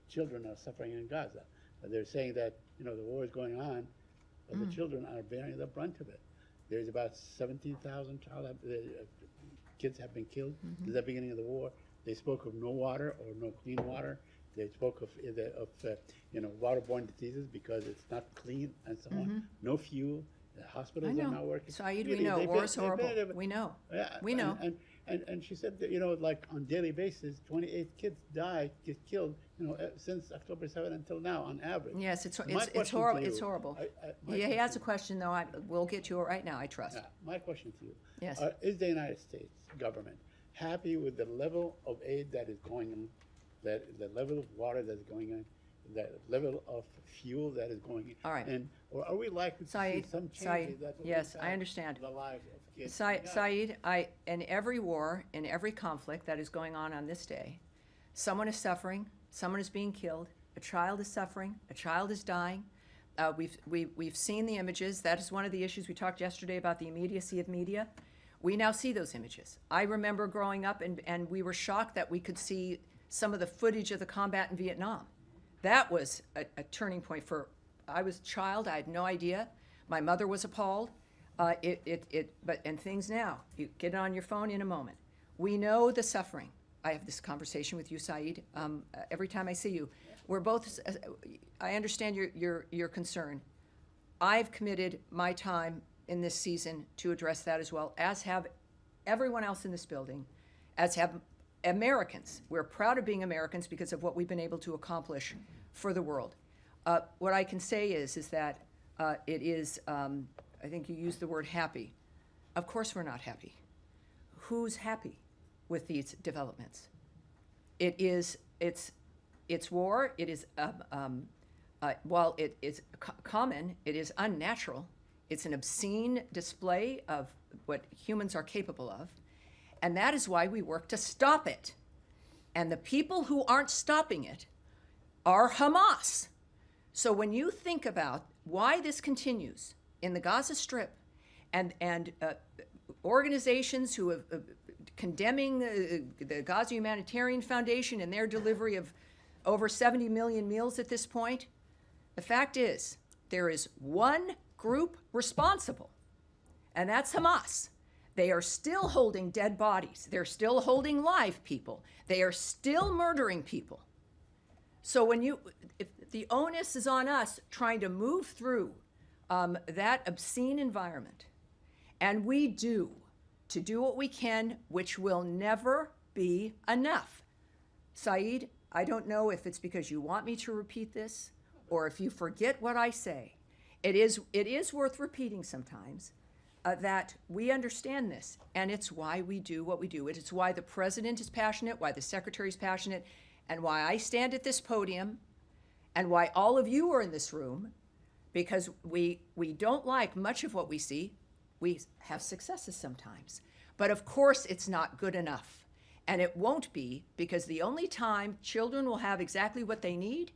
children are suffering in Gaza. They're saying that, the war is going on, but the children are bearing the brunt of it. There's about 17,000 kids have been killed since the beginning of the war. They spoke of no water or no clean water. They spoke of waterborne diseases because it's not clean and so on. No fuel. The hospitals are not working. Saeed, we know. War is horrible. We know. Yeah, we know. And she said that, like on daily basis, 28 kids get killed, since October 7 until now on average. Yes, it's horrible. It's horrible. He has a question, though. We'll get to it right now, I trust. My question to you. Yes. Is the United States government happy with the level of aid that is going on, that the level of water that's going on, the level of fuel that is going in? All right. And or are we likely to see Saeed, some changes Saeed, that will yes, I impact understand. the lives of kids? Saeed, in every war, in every conflict that is going on this day, someone is suffering, someone is being killed, a child is suffering, a child is dying. We've seen the images. That is one of the issues we talked yesterday about, the immediacy of media. We now see those images. I remember growing up and we were shocked that we could see some of the footage of the combat in Vietnam. That was a turning point I was a child, I had no idea. My mother was appalled. And things now, you get it on your phone in a moment. We know the suffering. I have this conversation with you, Saeed, every time I see you. We're both, I understand your concern. I've committed my time in this season to address that as well, as have everyone else in this building, as have Americans. We're proud of being Americans because of what we've been able to accomplish for the world. What I can say is that it is, I think you used the word happy. Of course we're not happy. Who's happy with these developments? It's war. It is, while it is common, it is unnatural. It's an obscene display of what humans are capable of. And that is why we work to stop it. And the people who aren't stopping it are Hamas. So when you think about why this continues in the Gaza Strip and organizations who have condemning the Gaza Humanitarian Foundation and their delivery of over 70 million meals at this point, the fact is there is one group responsible, and that's Hamas. They are still holding dead bodies. They're still holding live people. They are still murdering people. So if the onus is on us trying to move through that obscene environment, and we do, to do what we can, which will never be enough. Saeed, I don't know if it's because you want me to repeat this or if you forget what I say. It is worth repeating sometimes that we understand this, and it's why we do what we do. It's why the president is passionate, why the secretary is passionate, and why I stand at this podium, and why all of you are in this room, because we don't like much of what we see. We have successes sometimes, but of course it's not good enough. And it won't be, because the only time children will have exactly what they need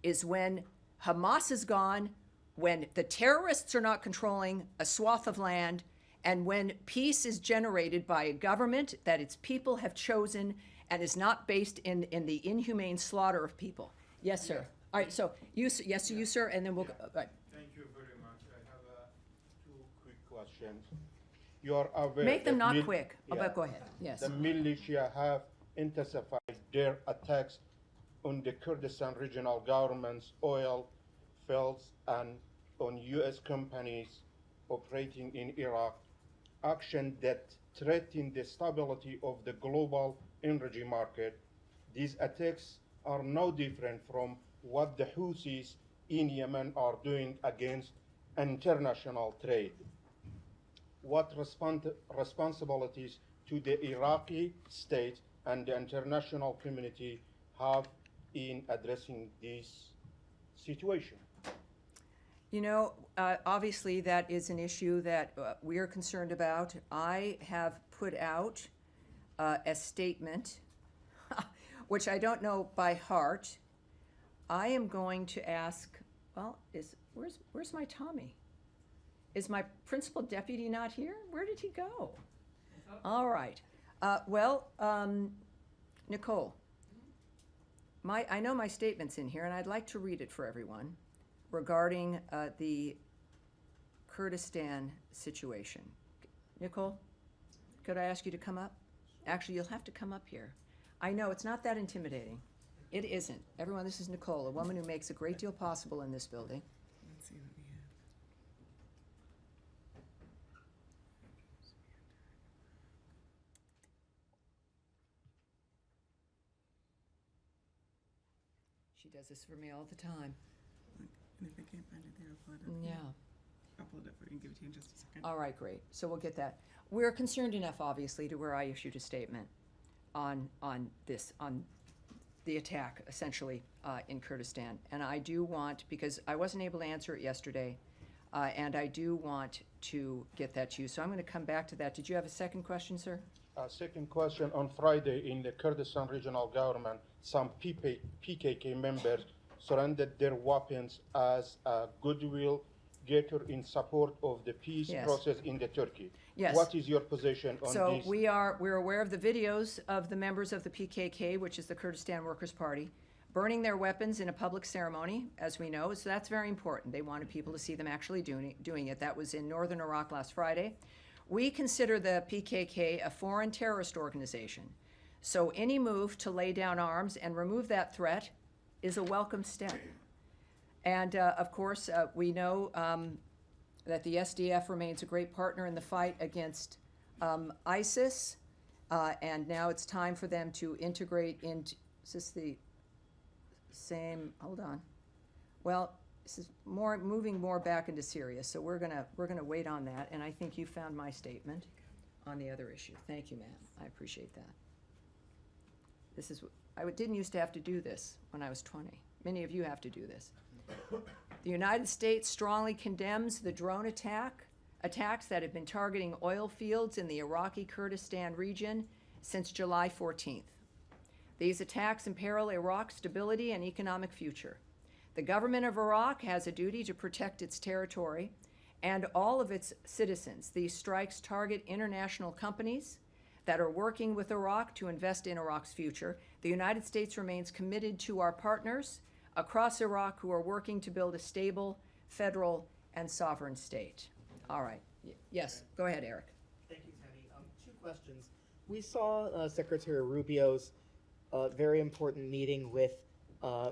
is when Hamas is gone, when the terrorists are not controlling a swath of land, and when peace is generated by a government that its people have chosen and is not based in the inhumane slaughter of people. Yes, sir. All right, so you, yes, you, sir, and then we'll go. Right. Thank you very much. I have two quick questions. You are aware Make them that not quick. Oh, but go ahead. Yes. The militia have intensified their attacks on the Kurdistan regional government's oil fields and on U.S. companies operating in Iraq, action that threaten the stability of the global energy market. These attacks are no different from what the Houthis in Yemen are doing against international trade. What responsibilities do the Iraqi state and the international community have in addressing this situation? You know, obviously that is an issue that we are concerned about. I have put out a statement, which I don't know by heart. I am going to ask, well, where's my Tommy? Is my principal deputy not here? Where did he go? All right. Nicole, I know my statement's in here, and I'd like to read it for everyone regarding the Kurdistan situation. Nicole, could I ask you to come up? Actually, you'll have to come up here. I know, it's not that intimidating. It isn't. Everyone, this is Nicole, a woman who makes a great deal possible in this building. Let's see what we have. She does this for me all the time. And if I can't find it there, I'll find it. Yeah. I'll pull it up for you and give it to you in just a second. All right, great. So we'll get that. We're concerned enough, obviously, to where I issued a statement on the attack, essentially, in Kurdistan. And I do want, because I wasn't able to answer it yesterday, and I do want to get that to you. So I'm going to come back to that. Did you have a second question, sir? Second question, on Friday in the Kurdistan regional government, some PKK members surrendered their weapons as a goodwill gesture in support of the peace Yes. process in the Turkey. Yes. What is your position on So this? we're aware of the videos of the members of the PKK, which is the Kurdistan Workers' Party, burning their weapons in a public ceremony, as we know. So that's very important. They wanted people to see them actually doing it. That was in northern Iraq last Friday. We consider the PKK a foreign terrorist organization. So any move to lay down arms and remove that threat is a welcome step. And of course, we know that the SDF remains a great partner in the fight against ISIS. And now it's time for them to integrate into, is this the same, hold on. Well, this is moving more back into Syria, so we're gonna wait on that, and I think you found my statement on the other issue. Thank you, ma'am. I appreciate that. This is, I didn't used to have to do this when I was 20. Many of you have to do this. The United States strongly condemns the drone attacks that have been targeting oil fields in the Iraqi Kurdistan region since July 14th. These attacks imperil Iraq's stability and economic future. The government of Iraq has a duty to protect its territory and all of its citizens. These strikes target international companies that are working with Iraq to invest in Iraq's future. The United States remains committed to our partners across Iraq who are working to build a stable, federal, and sovereign state. All right. Yes, go ahead, Eric. Thank you, Tammy. Two questions. We saw Secretary Rubio's very important meeting with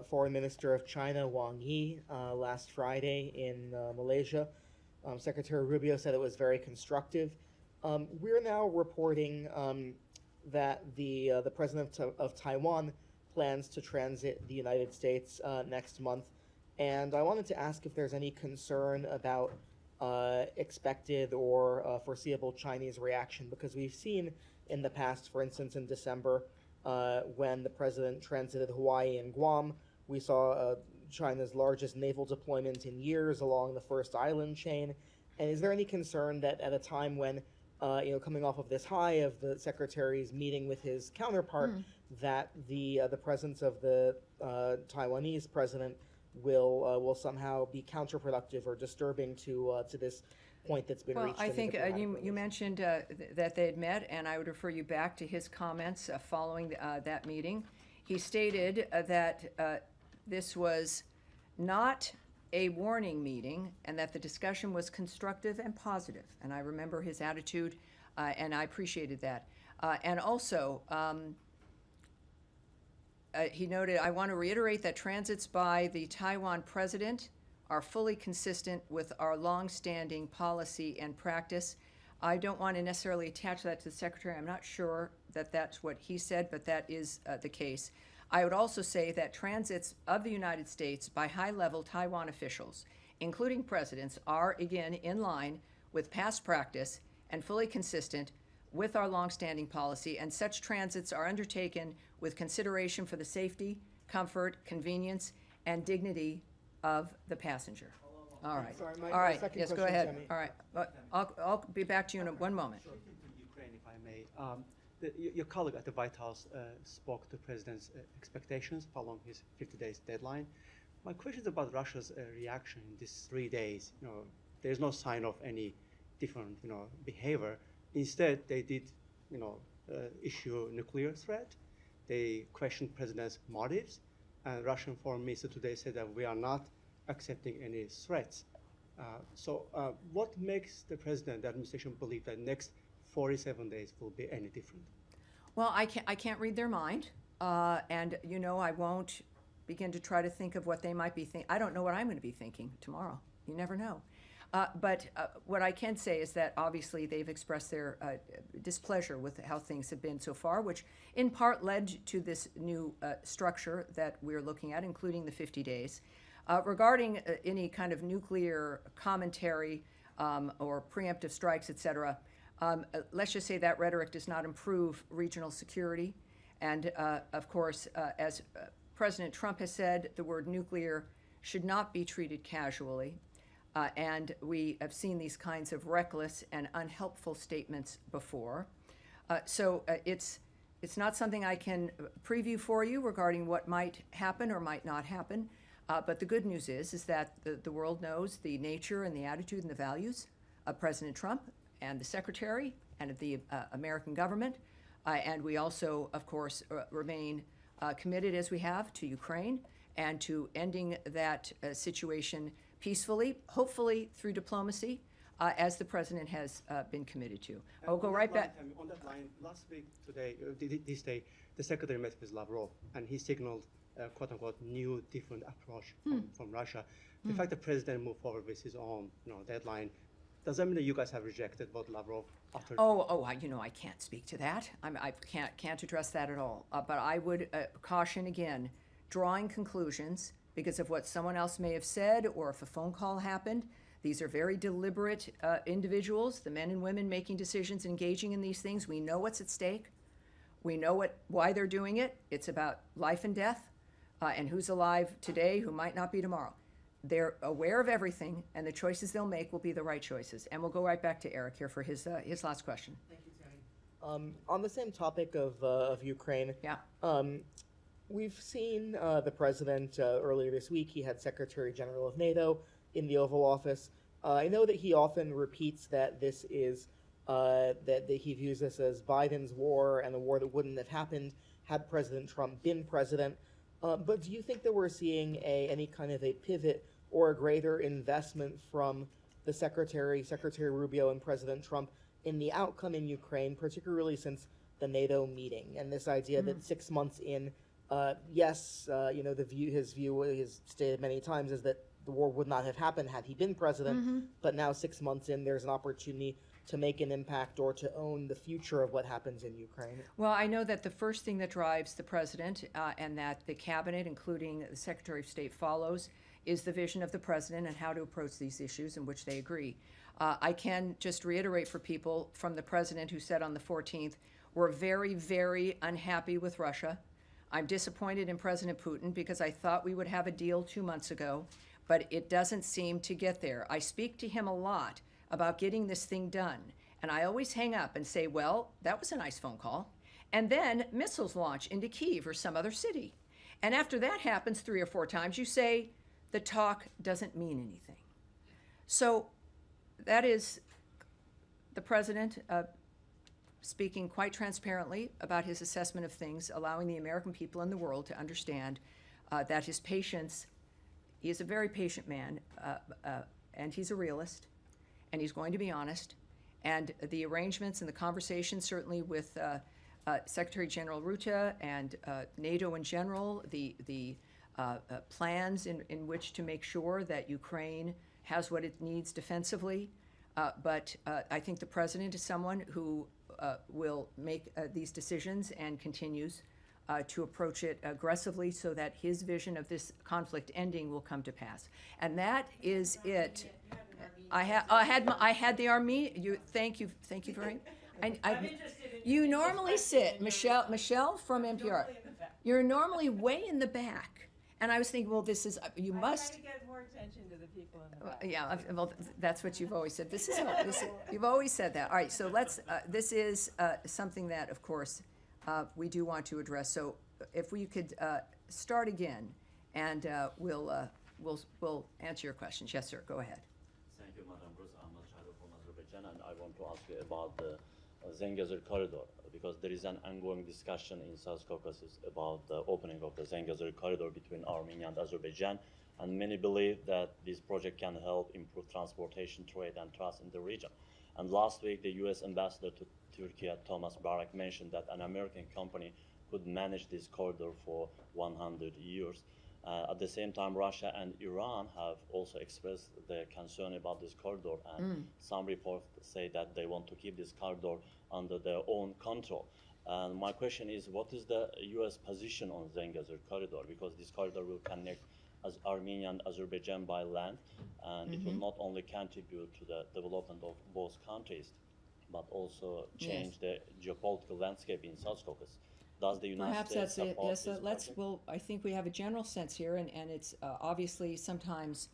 Foreign Minister of China, Wang Yi, last Friday in Malaysia. Secretary Rubio said it was very constructive. We're now reporting that the president of Taiwan plans to transit the United States next month. And I wanted to ask if there's any concern about expected or foreseeable Chinese reaction, because we've seen in the past, for instance, in December, when the president transited Hawaii and Guam, we saw China's largest naval deployment in years along the first island chain. And is there any concern that at a time when, coming off of this high of the secretary's meeting with his counterpart, that the presence of the Taiwanese president will somehow be counterproductive or disturbing to this point that's been reached? Well, I think you mentioned that they had met, and I would refer you back to his comments following that meeting. He stated that this was not a warning meeting and that the discussion was constructive and positive. And I remember his attitude, and I appreciated that. And also, he noted, I want to reiterate that transits by the Taiwan president are fully consistent with our longstanding policy and practice. I don't want to necessarily attach that to the secretary. I'm not sure that that's what he said, but that is the case. I would also say that transits of the United States by high-level Taiwan officials, including presidents, are again in line with past practice and fully consistent with our longstanding policy, and such transits are undertaken with consideration for the safety, comfort, convenience, and dignity of the passenger. All right. Sorry, All right. second Yes, go question, ahead. Tammy. All right. I'll be back to you in one moment. Ukraine, if I may. Your colleague at the White House spoke to the president's expectations following his 50 days deadline. My question is about Russia's reaction in these 3 days. There's no sign of any different, behavior. Instead, they did, issue a nuclear threat. They questioned president's motives, and Russian foreign minister today said that we are not accepting any threats. So what makes the president, the administration, believe that next 47 days will be any different? Well, I can't read their mind, and I won't begin to try to think of what they might be thinking. I don't know what I'm going to be thinking tomorrow. You never know. But what I can say is that obviously they've expressed their displeasure with how things have been so far, which in part led to this new structure that we're looking at, including the 50 days. Regarding any kind of nuclear commentary, or preemptive strikes, et cetera. Let's just say that rhetoric does not improve regional security. And of course, as President Trump has said, the word nuclear should not be treated casually. And we have seen these kinds of reckless and unhelpful statements before. So it's not something I can preview for you regarding what might happen or might not happen. But the good news is that the world knows the nature and the attitude and the values of President Trump and the Secretary and of the American government. And we also, of course, remain committed, as we have, to Ukraine and to ending that situation peacefully, hopefully through diplomacy, as the President has been committed to. I'll go right back. On that line, last week, this day, the Secretary met with Lavrov, and he signaled quote-unquote new, different approach from Russia. The fact the President moved forward with his own deadline, does that mean that you guys have rejected what Lavrov after? I can't speak to that. I can't address that at all. But I would caution again, drawing conclusions because of what someone else may have said or if a phone call happened. These are very deliberate individuals, the men and women making decisions, engaging in these things. We know what's at stake. We know why they're doing it. It's about life and death and who's alive today, who might not be tomorrow. They're aware of everything, and the choices they'll make will be the right choices. And we'll go right back to Eric here for his last question. Thank you, Tammy. On the same topic of Ukraine, we've seen the president earlier this week. He had Secretary General of NATO in the Oval Office. I know that he often repeats that this is that he views this as Biden's war and a war that wouldn't have happened had President Trump been president. But do you think that we're seeing any kind of a pivot or a greater investment from the Secretary Rubio and President Trump in the outcome in Ukraine, particularly since the NATO meeting and this idea that 6 months in, his view is stated many times is that the war would not have happened had he been president, but now 6 months in, there's an opportunity to make an impact or to own the future of what happens in Ukraine? Well, I know that the first thing that drives the president and that the cabinet, including the Secretary of State, follows is the vision of the president and how to approach these issues in which they agree. I can just reiterate for people from the president who said on the 14th, we're very, very unhappy with Russia. I'm disappointed in President Putin because I thought we would have a deal 2 months ago, but it doesn't seem to get there. I speak to him a lot about getting this thing done. And I always hang up and say, well, that was a nice phone call. And then missiles launch into Kyiv or some other city. And after that happens 3 or 4 times, you say, the talk doesn't mean anything. So that is the president speaking quite transparently about his assessment of things, allowing the American people and the world to understand that his patience, he is a very patient man, and he's a realist. And he's going to be honest. And the arrangements and the conversations, certainly with Secretary General Rutte and NATO in general, the plans in which to make sure that Ukraine has what it needs defensively. But I think the president is someone who will make these decisions and continues to approach it aggressively so that his vision of this conflict ending will come to pass. And that is it. I had the Army. Thank you very much. You normally sit, Michelle from NPR. You're normally way in the back, and I was thinking, well, this is you must. I try to get more attention to the people in the back. Yeah, well, that's what you've always said. You've always said that. All right, so let's. This is something that, of course, we do want to address. So, if we could start again, and we'll answer your questions. Yes, sir. Go ahead. Thank you, Madam Bruce. I'm from Azerbaijan, and I want to ask you about the Zangezur corridor, because there is an ongoing discussion in South Caucasus about the opening of the Zangezur corridor between Armenia and Azerbaijan, and many believe that this project can help improve transportation, trade, and trust in the region. And last week, the U.S. ambassador to Turkey, Thomas Barak, mentioned that an American company could manage this corridor for 100 years. At the same time, Russia and Iran have also expressed their concern about this corridor, and some reports say that they want to keep this corridor under their own control. And my question is, what is the U.S. position on Zangezur corridor? Because this corridor will connect as Armenia and Azerbaijan by land, and it will Mhm. not only contribute to the development of both countries, but also change the geopolitical landscape in South Caucasus. Does the United Perhaps States that's it. support Yes, this let's, project? well, I think we have a general sense here, and it's obviously sometimes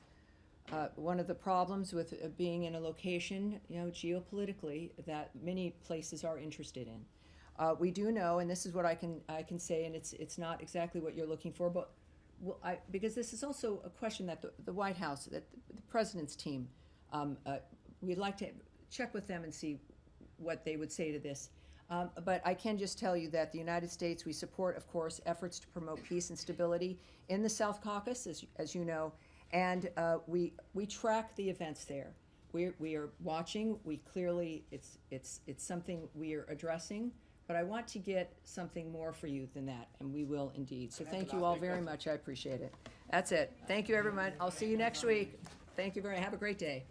one of the problems with being in a location, you know, geopolitically, that many places are interested in. We do know, and this is what I can say, and it's not exactly what you're looking for, but because this is also a question that the White House, that the president's team, we'd like to check with them and see what they would say to this. But I can just tell you that the United States, we support, of course, efforts to promote peace and stability in the South Caucasus, as you know, and we track the events there. We are watching. We clearly, it's something we are addressing. But I want to get something more for you than that, and we will indeed. So thank you all very much. I appreciate it. That's it. Thank you, everyone. I'll see you next week. Thank you very much. Have a great day.